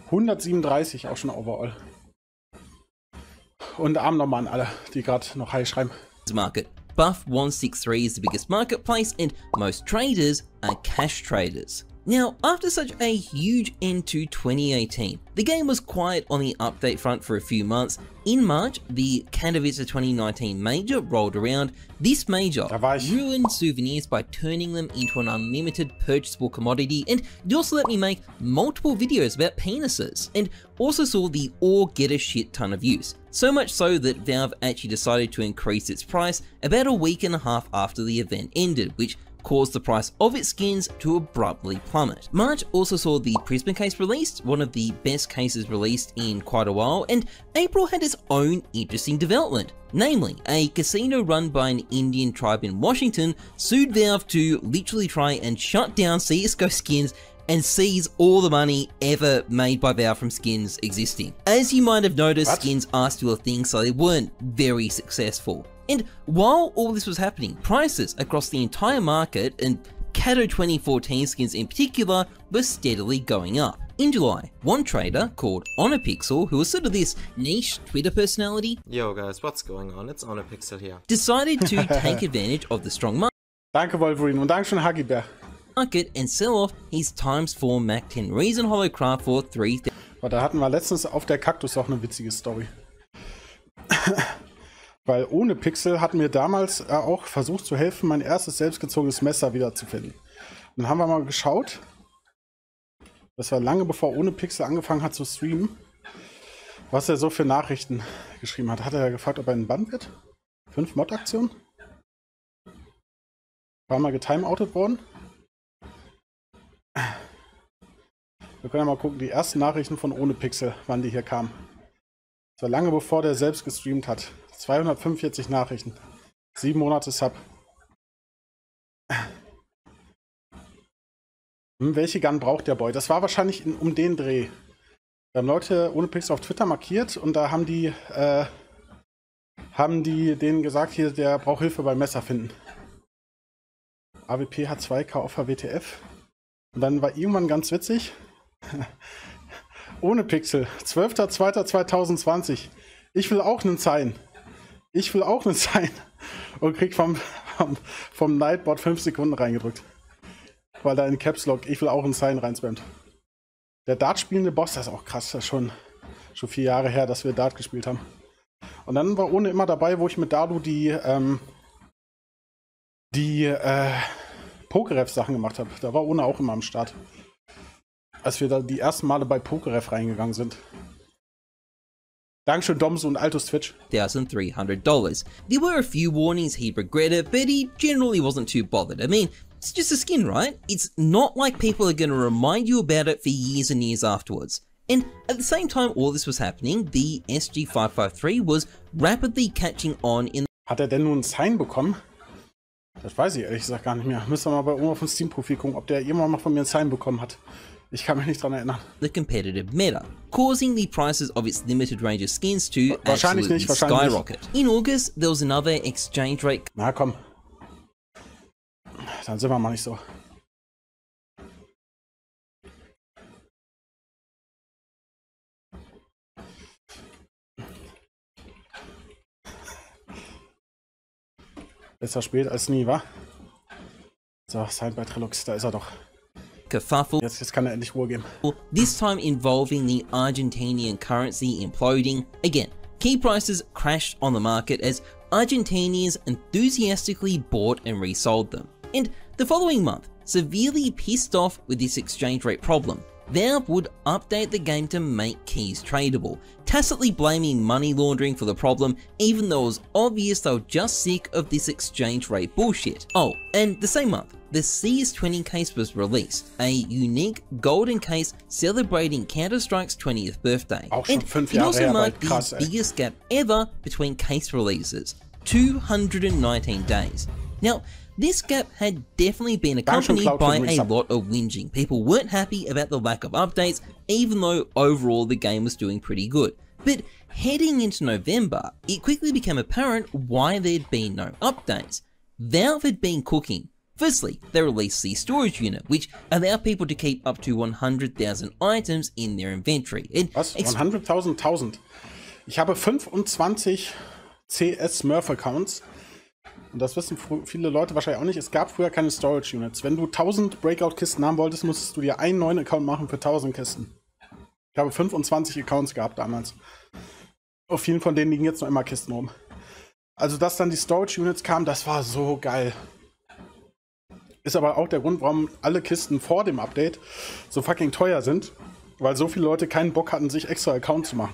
137 auch schon overall. Und Arm nochmal an alle, die gerade noch Hi schreiben. Market. Buff163 is the biggest marketplace and most traders are cash traders. Now, after such a huge end to 2018, the game was quiet on the update front for a few months. In March, the Katowice 2019 major rolled around. This major ruined souvenirs by turning them into an unlimited purchasable commodity, and it also let me make multiple videos about penises, and also saw the ore get a shit ton of use. So much so that Valve actually decided to increase its price about a week and a half after the event ended, which caused the price of its skins to abruptly plummet. March also saw the Prisma case released, one of the best cases released in quite a while, and April had its own interesting development. Namely, a casino run by an Indian tribe in Washington sued Valve to literally try and shut down CSGO skins and seize all the money ever made by Valve from skins existing. As you might have noticed, skins are still a thing, so they weren't very successful. And while all this was happening, prices across the entire market, and Cato 2014 skins in particular, were steadily going up. In July, one trader called HonorPixel, who was sort of this niche Twitter personality, yo guys, what's going on? It's HonorPixel here, decided to take advantage of the strong market. Danke Wolverine und Dankeschön Haggibär. And sell off his ×4 Mac 10 Reason Holocraft for 3,000. Da hatten wir letztens auf der Kaktus auch eine witzige Story. Weil ohne Pixel hatten wir damals auch versucht zu helfen, mein erstes selbstgezogenes Messer wiederzufinden. Und dann haben wir mal geschaut, das war lange bevor ohne Pixel angefangen hat zu streamen, was er so für Nachrichten geschrieben hat. Hat er gefragt, ob er ein Bann wird? 5 Mod-Aktionen? War mal getimeoutet worden? Wir können ja mal gucken, die ersten Nachrichten von ohne Pixel, wann die hier kamen. Das war lange bevor der selbst gestreamt hat. 245 Nachrichten. 7 Monate Sub. Welche Gun braucht der Boy? Das war wahrscheinlich um den Dreh. Wir haben Leute ohne Pixel auf Twitter markiert und da haben die denen gesagt, hier, der braucht Hilfe beim Messer finden. AWP hat 2K auf der WTF. Und dann war irgendwann ganz witzig. Ohne Pixel. 12.02.2020. Ich will auch einen sein. Ich will auch einen sein. Und krieg vom Nightbot 5 Sekunden reingedrückt. Weil da in Caps Lock ich will auch einen sein reinspammt. Der Dart spielende Boss, das ist auch krass. Das ist schon 4 Jahre her, dass wir Dart gespielt haben. Und dann war ohne immer dabei, wo ich mit Dadu die Pokeref-Sachen gemacht habe. Da war ohne auch immer am Start. Als wir da die ersten Male bei Pokeref reingegangen sind. Dankeschön, Doms und Altus Twitch. $1,300. There were a few warnings he regretted, but he generally wasn't too bothered. I mean, it's just a skin, right? It's not like people are going to remind you about it for years and years afterwards. And at the same time all this was happening, the SG553 was rapidly catching on in... Hat er denn nun ein Sign bekommen? Das weiß ich ehrlich gesagt gar nicht mehr. Müssen wir mal bei irgendwo auf dem Steam-Profil gucken, ob der irgendwann mal von mir ein Sign bekommen hat. Ich kann mich nicht dran erinnern. The competitive meta, causing the prices of its limited range of skins to Wahrscheinlich absolutely nicht, wahrscheinlich skyrocket. In August, there was another exchange rate. Na komm. Dann sind wir mal nicht so. Besser spät als nie, wa? So, Sign bei TrilluXe, da ist er doch. Kerfuffle, Jetzt kann er endlich Ruhe geben. this time involving the Argentinian currency imploding. Again, key prices crashed on the market as Argentinians enthusiastically bought and resold them. And the following month, severely pissed off with this exchange rate problem, Valve would update the game to make keys tradable, tacitly blaming money laundering for the problem, even though it was obvious they were just sick of this exchange rate bullshit. Oh, and the same month, the CS20 case was released, a unique golden case celebrating Counter-Strike's 20th birthday. Auch schon And 5 it Jahre also her, marked bald. Krass, the ey. biggest gap ever between case releases, 219 days. Now, this gap had definitely been accompanied Cloud by for the a resub. lot of whinging. People weren't happy about the lack of updates, even though overall the game was doing pretty good. But heading into November, it quickly became apparent why there'd been no updates. Valve had been cooking. Firstly, they released the storage unit, which allowed people to keep up to 100,000 items in their inventory. Was? 100.000? Ich habe 25 CS-Smurf-Accounts. Und das wissen viele Leute wahrscheinlich auch nicht. Es gab früher keine Storage Units. Wenn du 1000 Breakout-Kisten haben wolltest, musstest du dir einen neuen Account machen für 1000 Kisten. Ich habe 25 Accounts gehabt damals. Auf vielen von denen liegen jetzt noch immer Kisten rum. Also, dass dann die Storage Units kamen, das war so geil. Ist aber auch der Grund, warum alle Kisten vor dem Update so fucking teuer sind. Weil so viele Leute keinen Bock hatten, sich extra Accounts zu machen.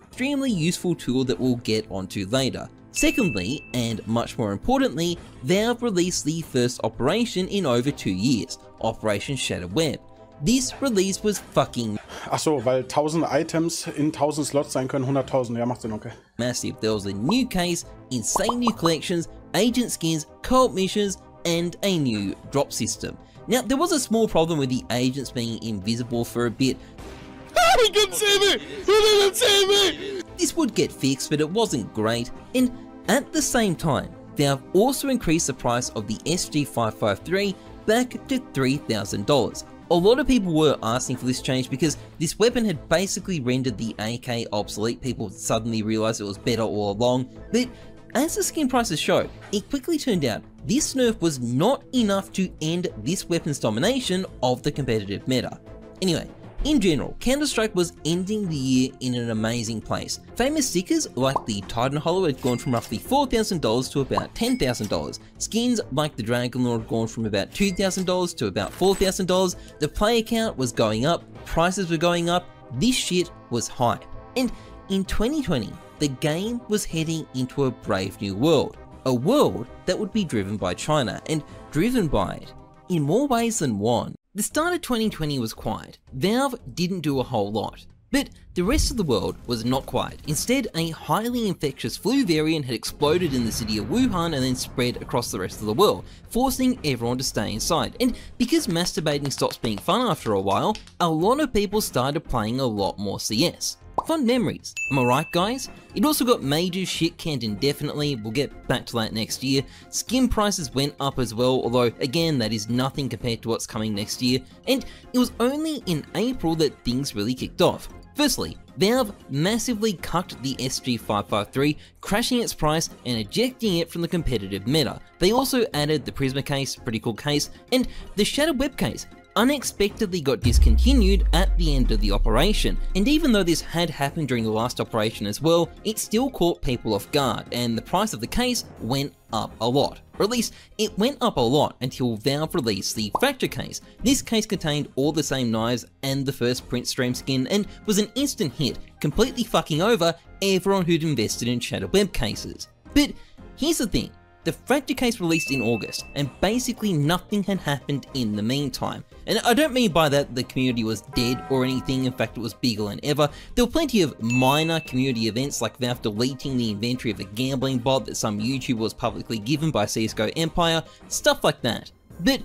Extremely useful tool that we'll get onto later. Secondly, and much more importantly, Valve released the first operation in over 2 years, Operation Shattered Web. This release was fucking Ach so, weil 1000 Items in 1000 Slots sein können, 100.000. Ja, macht Sinn, okay. massive. There was a new case, insane new collections, agent skins, co-op missions, and a new drop system. Now, there was a small problem with the agents being invisible for a bit. He didn't see me! He didn't see me! This would get fixed, but it wasn't great, and at the same time, Valve also increased the price of the SG553 back to $3,000. A lot of people were asking for this change because this weapon had basically rendered the AK obsolete. People suddenly realized it was better all along, but as the skin prices show, it quickly turned out this nerf was not enough to end this weapon's domination of the competitive meta. Anyway, in general, Counter-Strike was ending the year in an amazing place. Famous stickers like the Titan Hollow had gone from roughly $4,000 to about $10,000. Skins like the Dragon Lord had gone from about $2,000 to about $4,000. The player count was going up, prices were going up, this shit was hype. And in 2020, the game was heading into a brave new world. A world that would be driven by China, and driven by it in more ways than one. The start of 2020 was quiet. Valve didn't do a whole lot. But the rest of the world was not quiet. Instead, a highly infectious flu variant had exploded in the city of Wuhan and then spread across the rest of the world, forcing everyone to stay inside. And because masturbating stops being fun after a while, a lot of people started playing a lot more CS. Fun memories, am I right guys? It also got major shit canned indefinitely, we'll get back to that next year. Skin prices went up as well, although again that is nothing compared to what's coming next year, and it was only in April that things really kicked off. Firstly, Valve massively cucked the SG553, crashing its price and ejecting it from the competitive meta. They also added the Prisma case, pretty cool case, and the Shattered Web case, unexpectedly got discontinued at the end of the operation, and even though this had happened during the last operation as well, it still caught people off guard, and the price of the case went up a lot. Or at least, it went up a lot until Valve released the Fracture case. This case contained all the same knives and the first print stream skin, and was an instant hit, completely fucking over everyone who'd invested in Shattered Web cases. But here's the thing. The Fracture case released in August, and basically nothing had happened in the meantime. And I don't mean by that the community was dead or anything, in fact it was bigger than ever. There were plenty of minor community events like Valve deleting the inventory of a gambling bot that some YouTuber was publicly given by CSGO Empire, stuff like that. But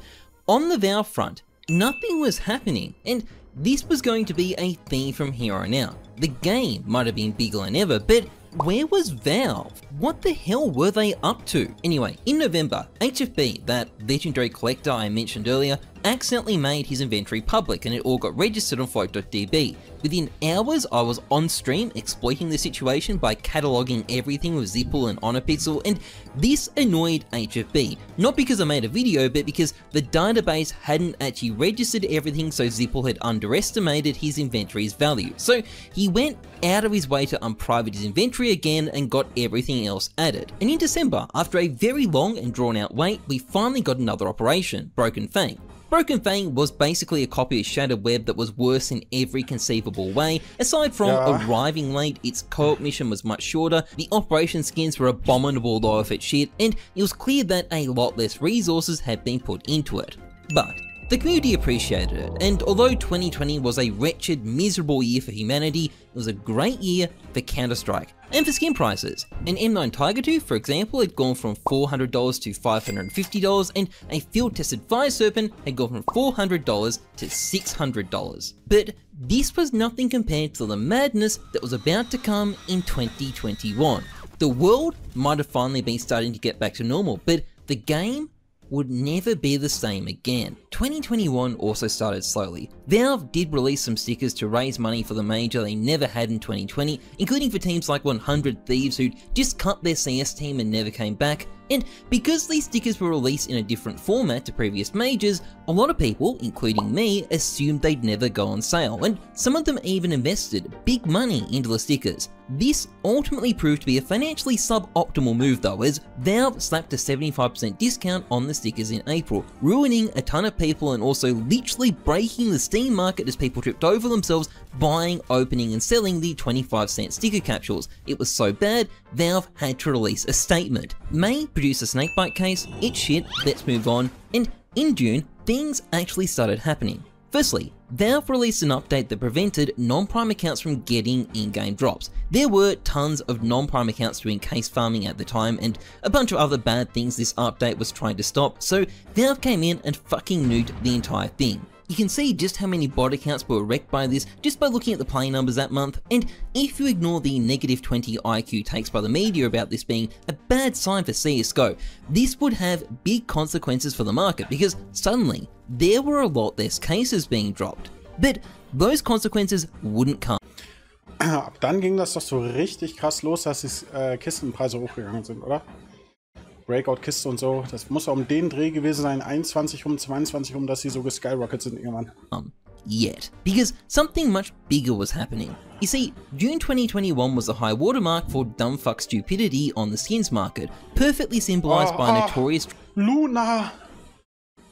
on the Valve front, nothing was happening, and this was going to be a theme from here on out. The game might have been bigger than ever, but where was Valve? What the hell were they up to? Anyway, in November, HFB, that legendary collector I mentioned earlier, accidentally made his inventory public and it all got registered on float.db. Within hours, I was on stream exploiting the situation by cataloging everything with Zipple and Honopixel, and this annoyed HFB. Not because I made a video, but because the database hadn't actually registered everything, so Zipple had underestimated his inventory's value. So he went out of his way to unprivate his inventory again and got everything else added. And in December, after a very long and drawn out wait, we finally got another operation, Broken Fang. Broken Fang was basically a copy of Shattered Web that was worse in every conceivable way. Aside from arriving late, its co-op mission was much shorter, the operation skins were abominable low effort shit, and it was clear that a lot less resources had been put into it. But the community appreciated it, and although 2020 was a wretched, miserable year for humanity, it was a great year for Counter-Strike and for skin prices. An M9 Tiger 2, for example, had gone from $400 to $550, and a field-tested Fire Serpent had gone from $400 to $600. But this was nothing compared to the madness that was about to come in 2021. The world might have finally been starting to get back to normal, but the game would never be the same again. 2021 also started slowly. Valve did release some stickers to raise money for the major they never had in 2020, including for teams like 100 Thieves who'd just cut their CS team and never came back. And because these stickers were released in a different format to previous majors, a lot of people, including me, assumed they'd never go on sale, and some of them even invested big money into the stickers. This ultimately proved to be a financially suboptimal move though, as Valve slapped a 75% discount on the stickers in April, ruining a ton of people and also literally breaking the Steam market as people tripped over themselves buying, opening and selling the 25-cent sticker capsules. It was so bad, Valve had to release a statement. May produced a snakebite case, it's shit, let's move on, and in June, things actually started happening. Firstly, Valve released an update that prevented non-prime accounts from getting in-game drops. There were tons of non-prime accounts doing case farming at the time and a bunch of other bad things this update was trying to stop, so Valve came in and fucking nuked the entire thing. You can see just how many bot accounts were wrecked by this just by looking at the play numbers that month, and if you ignore the negative 20 IQ takes by the media about this being a bad sign for CSGO, this would have big consequences for the market because suddenly there were a lot less cases being dropped. But those consequences wouldn't come. Ab dann ging das doch so richtig krass los, dass die Kistenpreise hochgegangen sind, oder? Breakout-Kiste und so. Das muss auch um den Dreh gewesen sein, 21 rum, 22 rum, dass sie so geskyrocket sind irgendwann. Yet. Because something much bigger was happening. You see, June 2021 was the high watermark for dumbfuck stupidity on the skins market, perfectly symbolized by notorious Luna!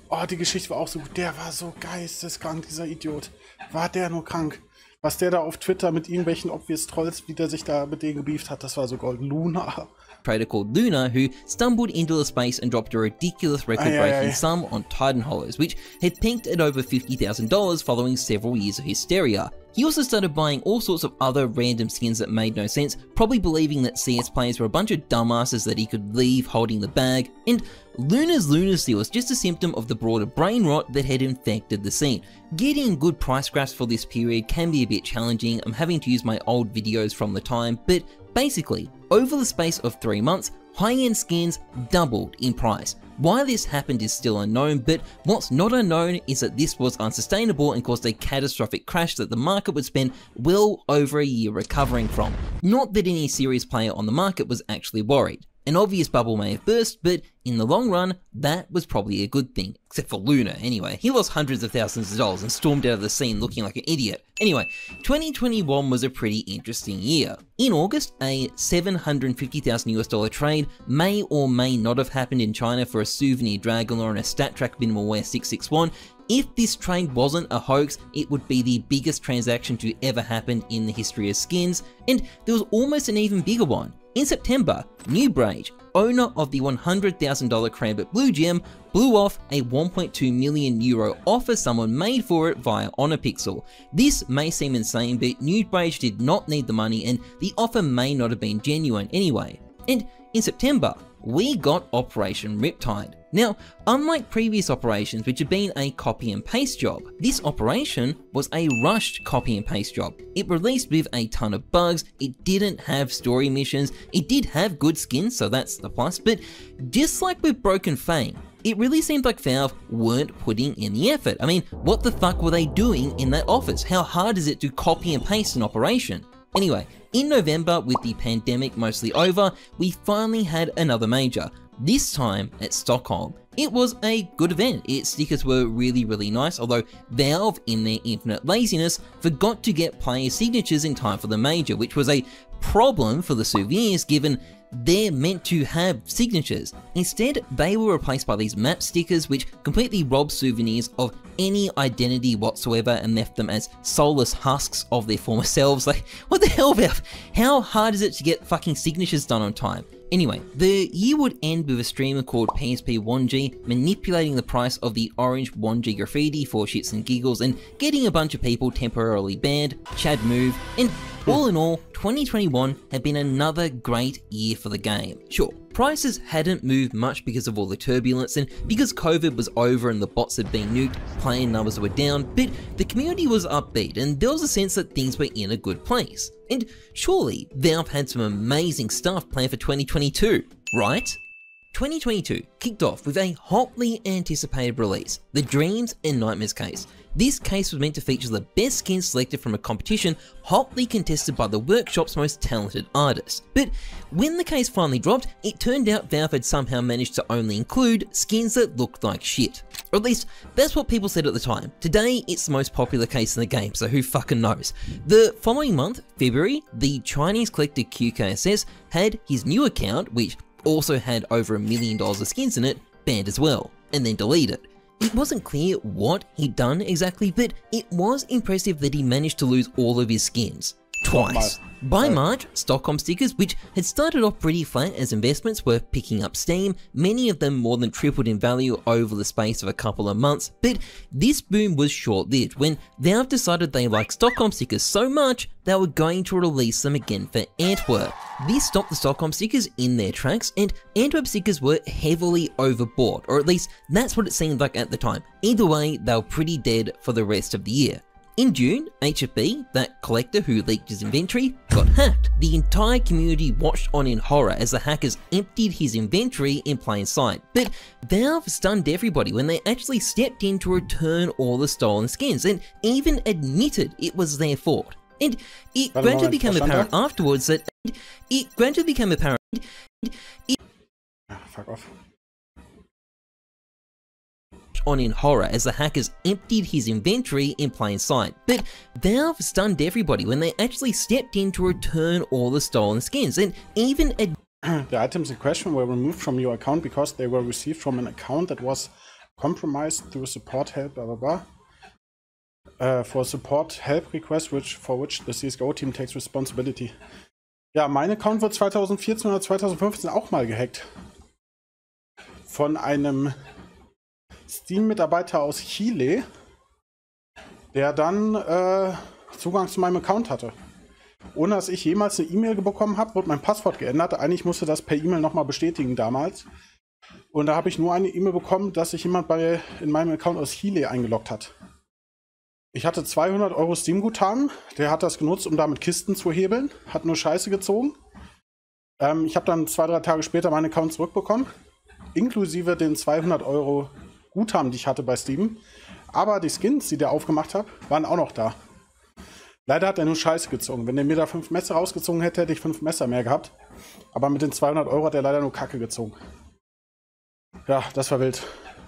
Oh, die Geschichte war auch so gut. Der war so geisteskrank, dieser Idiot. War der nur krank. Was der da auf Twitter mit irgendwelchen obvious Trolls, wie der sich da mit denen gebieft hat, das war so golden. Luna. Trader called Luna, who stumbled into the space and dropped a ridiculous record-breaking sum on Titan Hollows, which had peaked at over $50,000 following several years of hysteria. He also started buying all sorts of other random skins that made no sense, probably believing that CS players were a bunch of dumbasses that he could leave holding the bag, and Luna's lunacy was just a symptom of the broader brain rot that had infected the scene. Getting good price graphs for this period can be a bit challenging. I'm having to use my old videos from the time, but basically, over the space of 3 months, high-end skins doubled in price. Why this happened is still unknown, but what's not unknown is that this was unsustainable and caused a catastrophic crash that the market would spend well over a year recovering from. Not that any serious player on the market was actually worried. An obvious bubble may have burst, but in the long run, that was probably a good thing. Except for Luna, anyway. He lost hundreds of thousands of dollars and stormed out of the scene looking like an idiot. Anyway, 2021 was a pretty interesting year. In August, a $750,000 trade may or may not have happened in China for a souvenir Dragon Lore and a StatTrack Minimal Wear 661. If this trade wasn't a hoax, it would be the biggest transaction to ever happen in the history of skins, and there was almost an even bigger one. In September, Newbrage, owner of the $100,000 Cranbrook Blue Gem, blew off a €1.2 million offer someone made for it via HonorPixel. This may seem insane, but Newbrage did not need the money and the offer may not have been genuine anyway. And in September, we got Operation Riptide. Now, unlike previous operations which had been a copy and paste job, this operation was a rushed copy and paste job. It released with a ton of bugs, it didn't have story missions, it did have good skins, so that's the plus, but just like with Broken Fang, it really seemed like Valve weren't putting in the effort. I mean, what the fuck were they doing in that office? How hard is it to copy and paste an operation? Anyway, in November, with the pandemic mostly over, we finally had another major, this time at Stockholm. It was a good event, its stickers were really nice, although Valve, in their infinite laziness, forgot to get player signatures in time for the major, which was a problem for the souvenirs given they're meant to have signatures. Instead, they were replaced by these map stickers which completely robbed souvenirs of any identity whatsoever and left them as soulless husks of their former selves. Like, what the hell, Valve? How hard is it to get fucking signatures done on time? Anyway, the year would end with a streamer called PSP1G manipulating the price of the orange 1G graffiti for shits and giggles and getting a bunch of people temporarily banned, Chad move, and all in all, 2021 had been another great year for the game. Sure, prices hadn't moved much because of all the turbulence and because COVID was over and the bots had been nuked, player numbers were down, but the community was upbeat and there was a sense that things were in a good place. And surely, Valve had some amazing stuff planned for 2022, right? 2022 kicked off with a hotly anticipated release, the Dreams and Nightmares case. This case was meant to feature the best skins selected from a competition hotly contested by the workshop's most talented artists. But when the case finally dropped, it turned out Valve had somehow managed to only include skins that looked like shit. Or at least, that's what people said at the time. Today, it's the most popular case in the game, so who fucking knows. The following month, February, the Chinese collector QKSS had his new account, which also had over $1 million of skins in it, banned as well, and then deleted. It wasn't clear what he'd done exactly, but it was impressive that he managed to lose all of his skins. Twice. By March, Stockholm stickers, which had started off pretty flat as investments, were picking up steam, many of them more than tripled in value over the space of a couple of months, but this boom was short-lived when Valve decided they liked Stockholm stickers so much they were going to release them again for Antwerp. This stopped the Stockholm stickers in their tracks, and Antwerp stickers were heavily overbought, or at least that's what it seemed like at the time. Either way, they were pretty dead for the rest of the year. In June, HFB, that collector who leaked his inventory, got hacked. The entire community watched on in horror as the hackers emptied his inventory in plain sight. But Valve stunned everybody when they actually stepped in to return all the stolen skins and even admitted it was their fault. And it gradually became apparent afterwards that Fuck off. On in horror as the hackers emptied his inventory in plain sight. But Valve stunned everybody when they actually stepped in to return all the stolen skins and even the items in question were removed from your account because they were received from an account that was compromised through support help, blah blah blah. For support help request, for which the CSGO team takes responsibility. Ja, mein Account wird 2014 oder 2015 auch mal gehackt. Von einem Steam-Mitarbeiter aus Chile, der dann Zugang zu meinem Account hatte. Ohne dass ich jemals eine E-Mail bekommen habe, wurde mein Passwort geändert. Eigentlich musste das per E-Mail nochmal bestätigen damals. Und da habe ich nur eine E-Mail bekommen, dass sich jemand in meinem Account aus Chile eingeloggt hat. Ich hatte 200 € Steam-Guthaben. Der hat das genutzt, um damit Kisten zu hebeln. Hat nur Scheiße gezogen. Ich habe dann 2-3 Tage später meinen Account zurückbekommen. Inklusive den 200 € Guthaben, die ich hatte bei Steam. Aber die Skins, die der aufgemacht hat, waren auch noch da. Leider hat er nur Scheiße gezogen. Wenn der mir da 5 Messer rausgezogen hätte, hätte ich 5 Messer mehr gehabt. Aber mit den 200 € hat er leider nur Kacke gezogen. Ja, das war wild.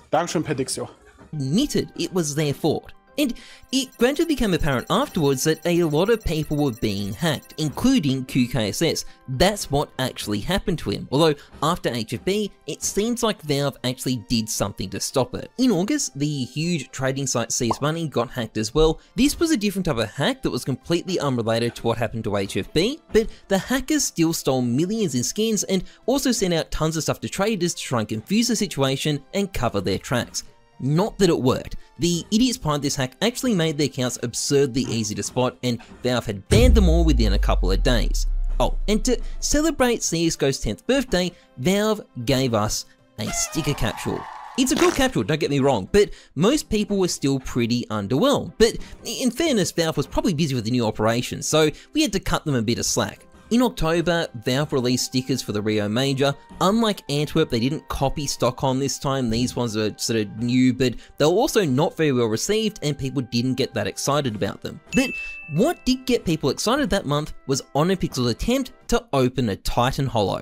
Dankeschön, Pedixio. admitted it was their fault. And it gradually became apparent afterwards that a lot of people were being hacked, including QKSS. That's what actually happened to him, although after HFB, it seems like Valve actually did something to stop it. In August, the huge trading site CS Money got hacked as well. This was a different type of hack that was completely unrelated to what happened to HFB, but the hackers still stole millions in skins and also sent out tons of stuff to traders to try and confuse the situation and cover their tracks. Not that it worked. The idiots behind this hack actually made their accounts absurdly easy to spot, and Valve had banned them all within a couple of days. Oh, and to celebrate CSGO's 10th birthday, Valve gave us a sticker capsule. It's a cool capsule, don't get me wrong, but most people were still pretty underwhelmed. But in fairness, Valve was probably busy with the new operation, so we had to cut them a bit of slack. In October, Valve released stickers for the Rio Major. Unlike Antwerp, they didn't copy Stockholm this time. These ones are sort of new, but they were also not very well received and people didn't get that excited about them. But what did get people excited that month was Onopixel's attempt to open a Titan Hollow.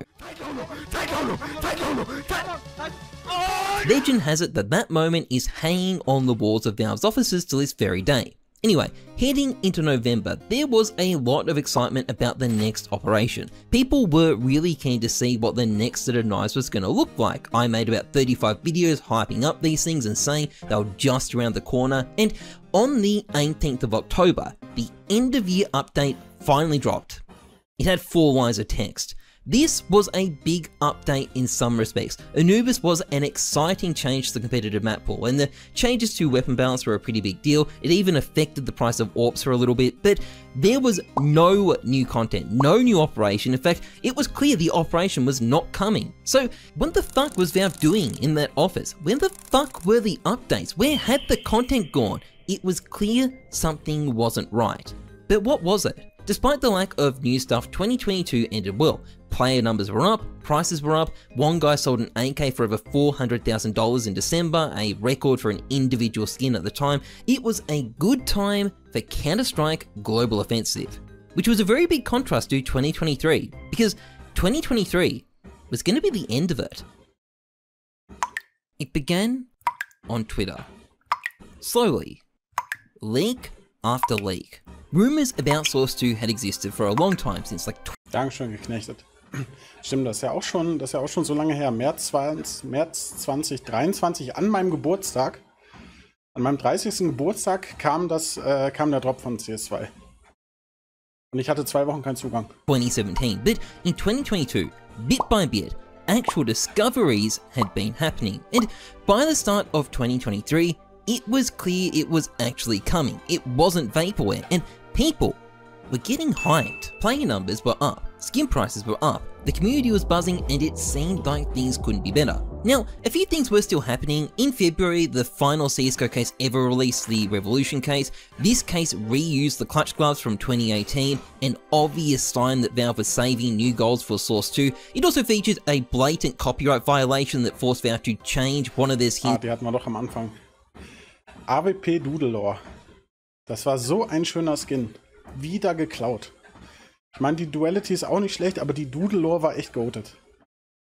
Legend has it that that moment is hanging on the walls of Valve's offices to this very day. Anyway, heading into November, there was a lot of excitement about the next operation. People were really keen to see what the next set of knives was going to look like. I made about 35 videos hyping up these things and saying they were just around the corner, and on the 18th of October, the end of year update finally dropped. It had 4 lines of text. This was a big update in some respects. Anubis was an exciting change to the competitive map pool, and the changes to weapon balance were a pretty big deal. It even affected the price of AWPs for a little bit, but there was no new content, no new operation. In fact, it was clear the operation was not coming. So what the fuck was Valve doing in that office? Where the fuck were the updates? Where had the content gone? It was clear something wasn't right. But what was it? Despite the lack of new stuff, 2022 ended well. Player numbers were up, prices were up, one guy sold an AK for over $400,000 in December, a record for an individual skin at the time. It was a good time for Counter-Strike Global Offensive, which was a very big contrast to 2023, because 2023 was going to be the end of it. It began on Twitter. Slowly, leak after leak. Rumors about Source 2 had existed for a long time, since like... Dankeschön, geknechtet. Stimmt, das ist ja auch schon so lange her. März 2023, an meinem Geburtstag. An meinem 30. Geburtstag kam der Drop von CS2. Und ich hatte 2 Wochen keinen Zugang. 2017, but in 2022, bit by bit, actual discoveries had been happening. And by the start of 2023, it was clear it was actually coming. It wasn't vaporware, and people were getting hyped. Player numbers were up, skin prices were up, the community was buzzing, and it seemed like things couldn't be better. Now, a few things were still happening. In February, the final CSGO case ever released, the Revolution case. This case reused the clutch gloves from 2018, an obvious sign that Valve was saving new goals for Source 2. It also featured a blatant copyright violation that forced Valve to change one of their skins. Die hatten wir doch am Anfang. AWP Doodlelore. Das war so ein schöner Skin. Wieder geklaut. Ich meine, die Duality ist auch nicht schlecht, aber die Doodlelore war echt goated.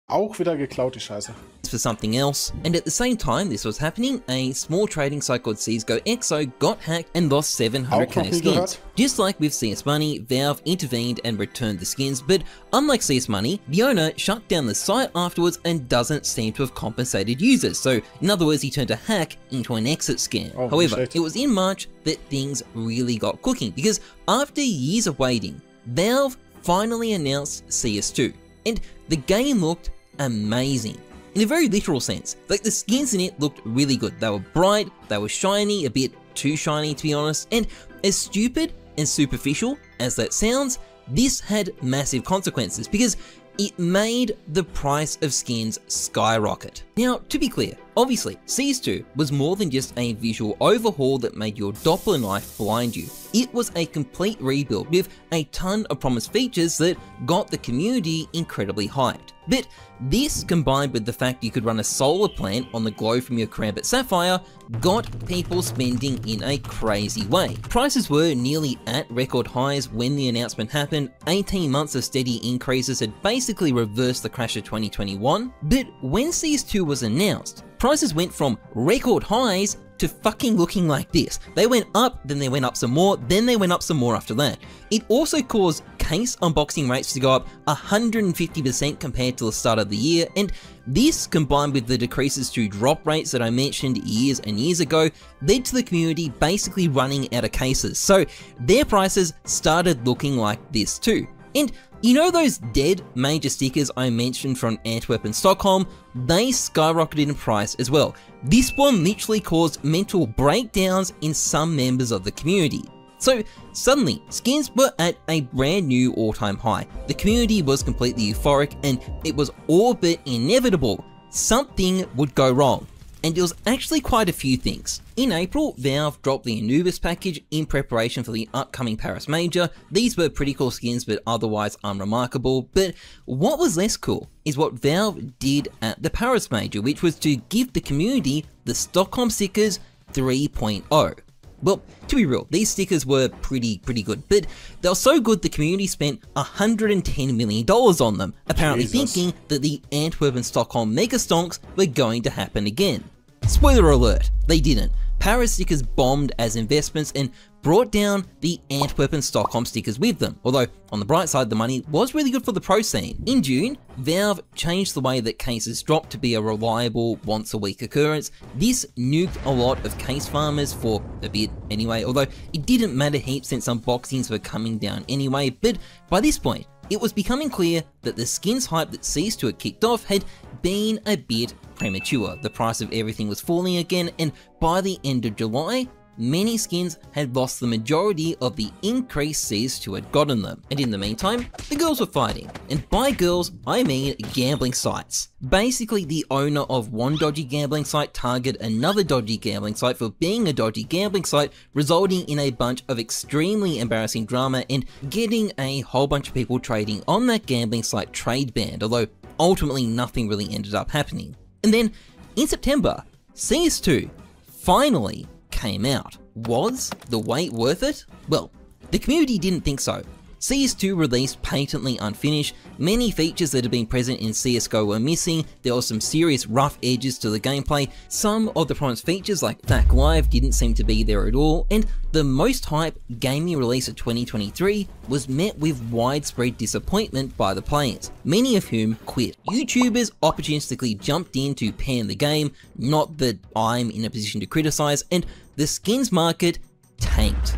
Auch wieder geklaut, die Scheiße. For something else, and at the same time this was happening, a small trading site called CSGO EXO got hacked and lost 700k skins. Just like with CS Money, Valve intervened and returned the skins, but unlike CS Money, the owner shut down the site afterwards and doesn't seem to have compensated users. So in other words, he turned a hack into an exit scam. However, it was in March that things really got cooking, because after years of waiting, Valve finally announced CS2, and the game looked amazing. In a very literal sense. Like, the skins in it looked really good. They were bright, they were shiny, a bit too shiny to be honest, and as stupid and superficial as that sounds, this had massive consequences because it made the price of skins skyrocket. Now, to be clear, obviously, CS2 was more than just a visual overhaul that made your Doppler knife blind you. It was a complete rebuild with a ton of promised features that got the community incredibly hyped. But this, combined with the fact you could run a solar plant on the glow from your Karambit Sapphire, got people spending in a crazy way. Prices were nearly at record highs when the announcement happened. 18 months of steady increases had basically reversed the crash of 2021, but when CS2 was announced, prices went from record highs to fucking looking like this. They went up, then they went up some more, then they went up some more after that. It also caused case unboxing rates to go up 150% compared to the start of the year, and this, combined with the decreases to drop rates that I mentioned years and years ago, led to the community basically running out of cases. So their prices started looking like this too. And you know those dead major stickers I mentioned from Antwerp and Stockholm? They skyrocketed in price as well. This one literally caused mental breakdowns in some members of the community. So suddenly, skins were at a brand new all-time high. The community was completely euphoric, and it was all but inevitable something would go wrong. And it was actually quite a few things. In April, Valve dropped the Anubis package in preparation for the upcoming Paris Major. These were pretty cool skins, but otherwise unremarkable. But what was less cool is what Valve did at the Paris Major, which was to give the community the Stockholm stickers 3.0. Well, to be real, these stickers were pretty good, but they were so good the community spent $110 million on them, apparently thinking that the Antwerp and Stockholm Mega Stonks were going to happen again. Spoiler alert, they didn't. Paris stickers bombed as investments and brought down the Antwerp and Stockholm stickers with them, although on the bright side the money was really good for the pro scene. In June, Valve changed the way that cases dropped to be a reliable once a week occurrence. This nuked a lot of case farmers for a bit anyway, although it didn't matter heaps since unboxings were coming down anyway, but by this point, it was becoming clear that the skins hype that CS2 had kicked off had been a bit premature. The price of everything was falling again, and by the end of July, many skins had lost the majority of the increase CS2 had gotten them. And in the meantime, the girls were fighting. And by girls, I mean gambling sites. Basically, the owner of one dodgy gambling site targeted another dodgy gambling site for being a dodgy gambling site, resulting in a bunch of extremely embarrassing drama and getting a whole bunch of people trading on that gambling site trade banned, although ultimately nothing really ended up happening. And then, in September, CS2 finally came out. Was the wait worth it? Well, the community didn't think so. CS2 released patently unfinished, many features that had been present in CSGO were missing, there were some serious rough edges to the gameplay, some of the promised features like FAQ Live didn't seem to be there at all, and the most hype gaming release of 2023 was met with widespread disappointment by the players, many of whom quit. YouTubers opportunistically jumped in to pan the game, not that I'm in a position to criticize, and the skins market tanked.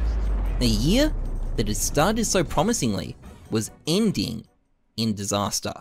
A year that had started so promisingly was ending in disaster.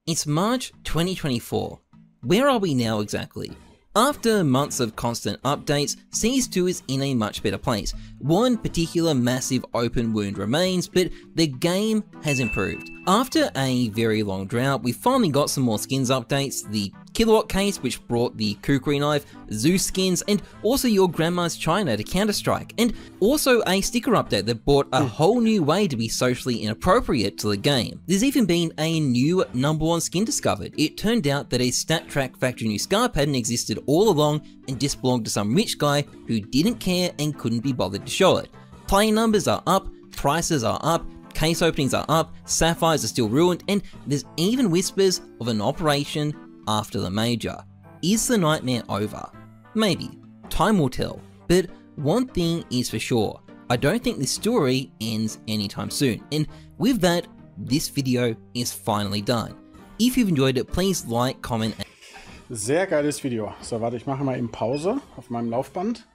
It's March 2024. Where are we now exactly? After months of constant updates, CS2 is in a much better place. One particular massive open wound remains, but the game has improved. After a very long drought, we finally got some more skins updates, the Kilowatt case which brought the Kukri knife, Zeus skins, and also your Grandma's China to Counter-Strike, and also a sticker update that brought a whole new way to be socially inappropriate to the game. There's even been a new #1 skin discovered. It turned out that a stat track factory new scar pattern existed all along and just belonged to some rich guy who didn't care and couldn't be bothered to show it. Play numbers are up, prices are up, case openings are up, sapphires are still ruined, and there's even whispers of an operation after the major. Is the nightmare over? Maybe. Time will tell. But one thing is for sure. I don't think this story ends anytime soon. And with that, this video is finally done. If you've enjoyed it, please like, comment. Sehr geiles Video. So, warte, ich mache mal eben Pause auf meinem Laufband.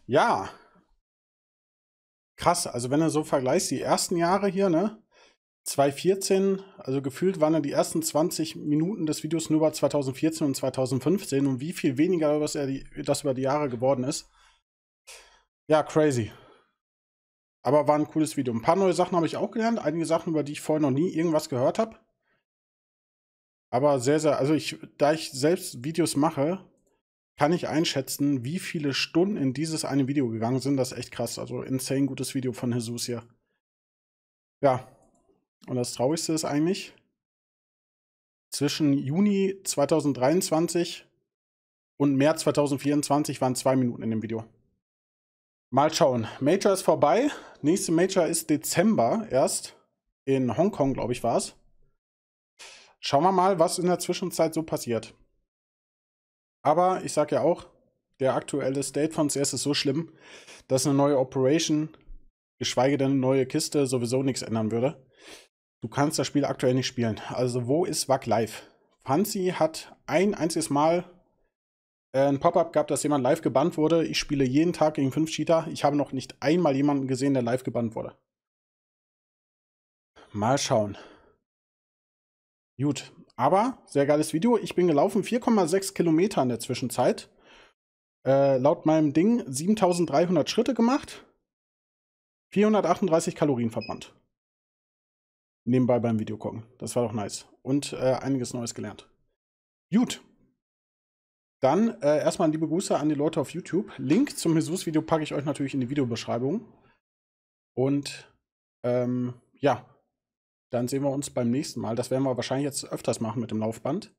Ja. Krass, also wenn du so vergleichst, die ersten Jahre hier, ne? 2014, also gefühlt waren ja die ersten 20 Minuten des Videos nur bei 2014 und 2015 und wie viel weniger das über die Jahre geworden ist. Ja, crazy. Aber war ein cooles Video. Ein paar neue Sachen habe ich auch gelernt, einige Sachen, über die ich vorher noch nie irgendwas gehört habe. Aber sehr, sehr, also da ich selbst Videos mache, kann ich einschätzen, wie viele Stunden in dieses eine Video gegangen sind. Das ist echt krass. Also insane gutes Video von Jesus hier. Ja. Und das Traurigste ist eigentlich, zwischen Juni 2023 und März 2024 waren 2 Minuten in dem Video. Mal schauen. Major ist vorbei. Nächste Major ist Dezember erst. In Hongkong, glaube ich, war es. Schauen wir mal, was in der Zwischenzeit so passiert. Aber ich sage ja auch, der aktuelle State von CS ist so schlimm, dass eine neue Operation, geschweige denn eine neue Kiste, sowieso nichts ändern würde. Du kannst das Spiel aktuell nicht spielen. Also wo ist WAC live? Fancy hat ein einziges Mal ein Pop-up gehabt, dass jemand live gebannt wurde. Ich spiele jeden Tag gegen 5 Cheater. Ich habe noch nicht einmal jemanden gesehen, der live gebannt wurde. Mal schauen. Gut, aber sehr geiles Video. Ich bin gelaufen 4,6 Kilometer in der Zwischenzeit. Laut meinem Ding 7300 Schritte gemacht. 438 Kalorien verbrannt. Nebenbei beim Video gucken. Das war doch nice. Und einiges Neues gelernt. Gut. Dann erstmal liebe Grüße an die Leute auf YouTube. Link zum Jesus-Video packe ich euch natürlich in die Videobeschreibung. Und ja, dann sehen wir uns beim nächsten Mal. Das werden wir wahrscheinlich jetzt öfters machen mit dem Laufband.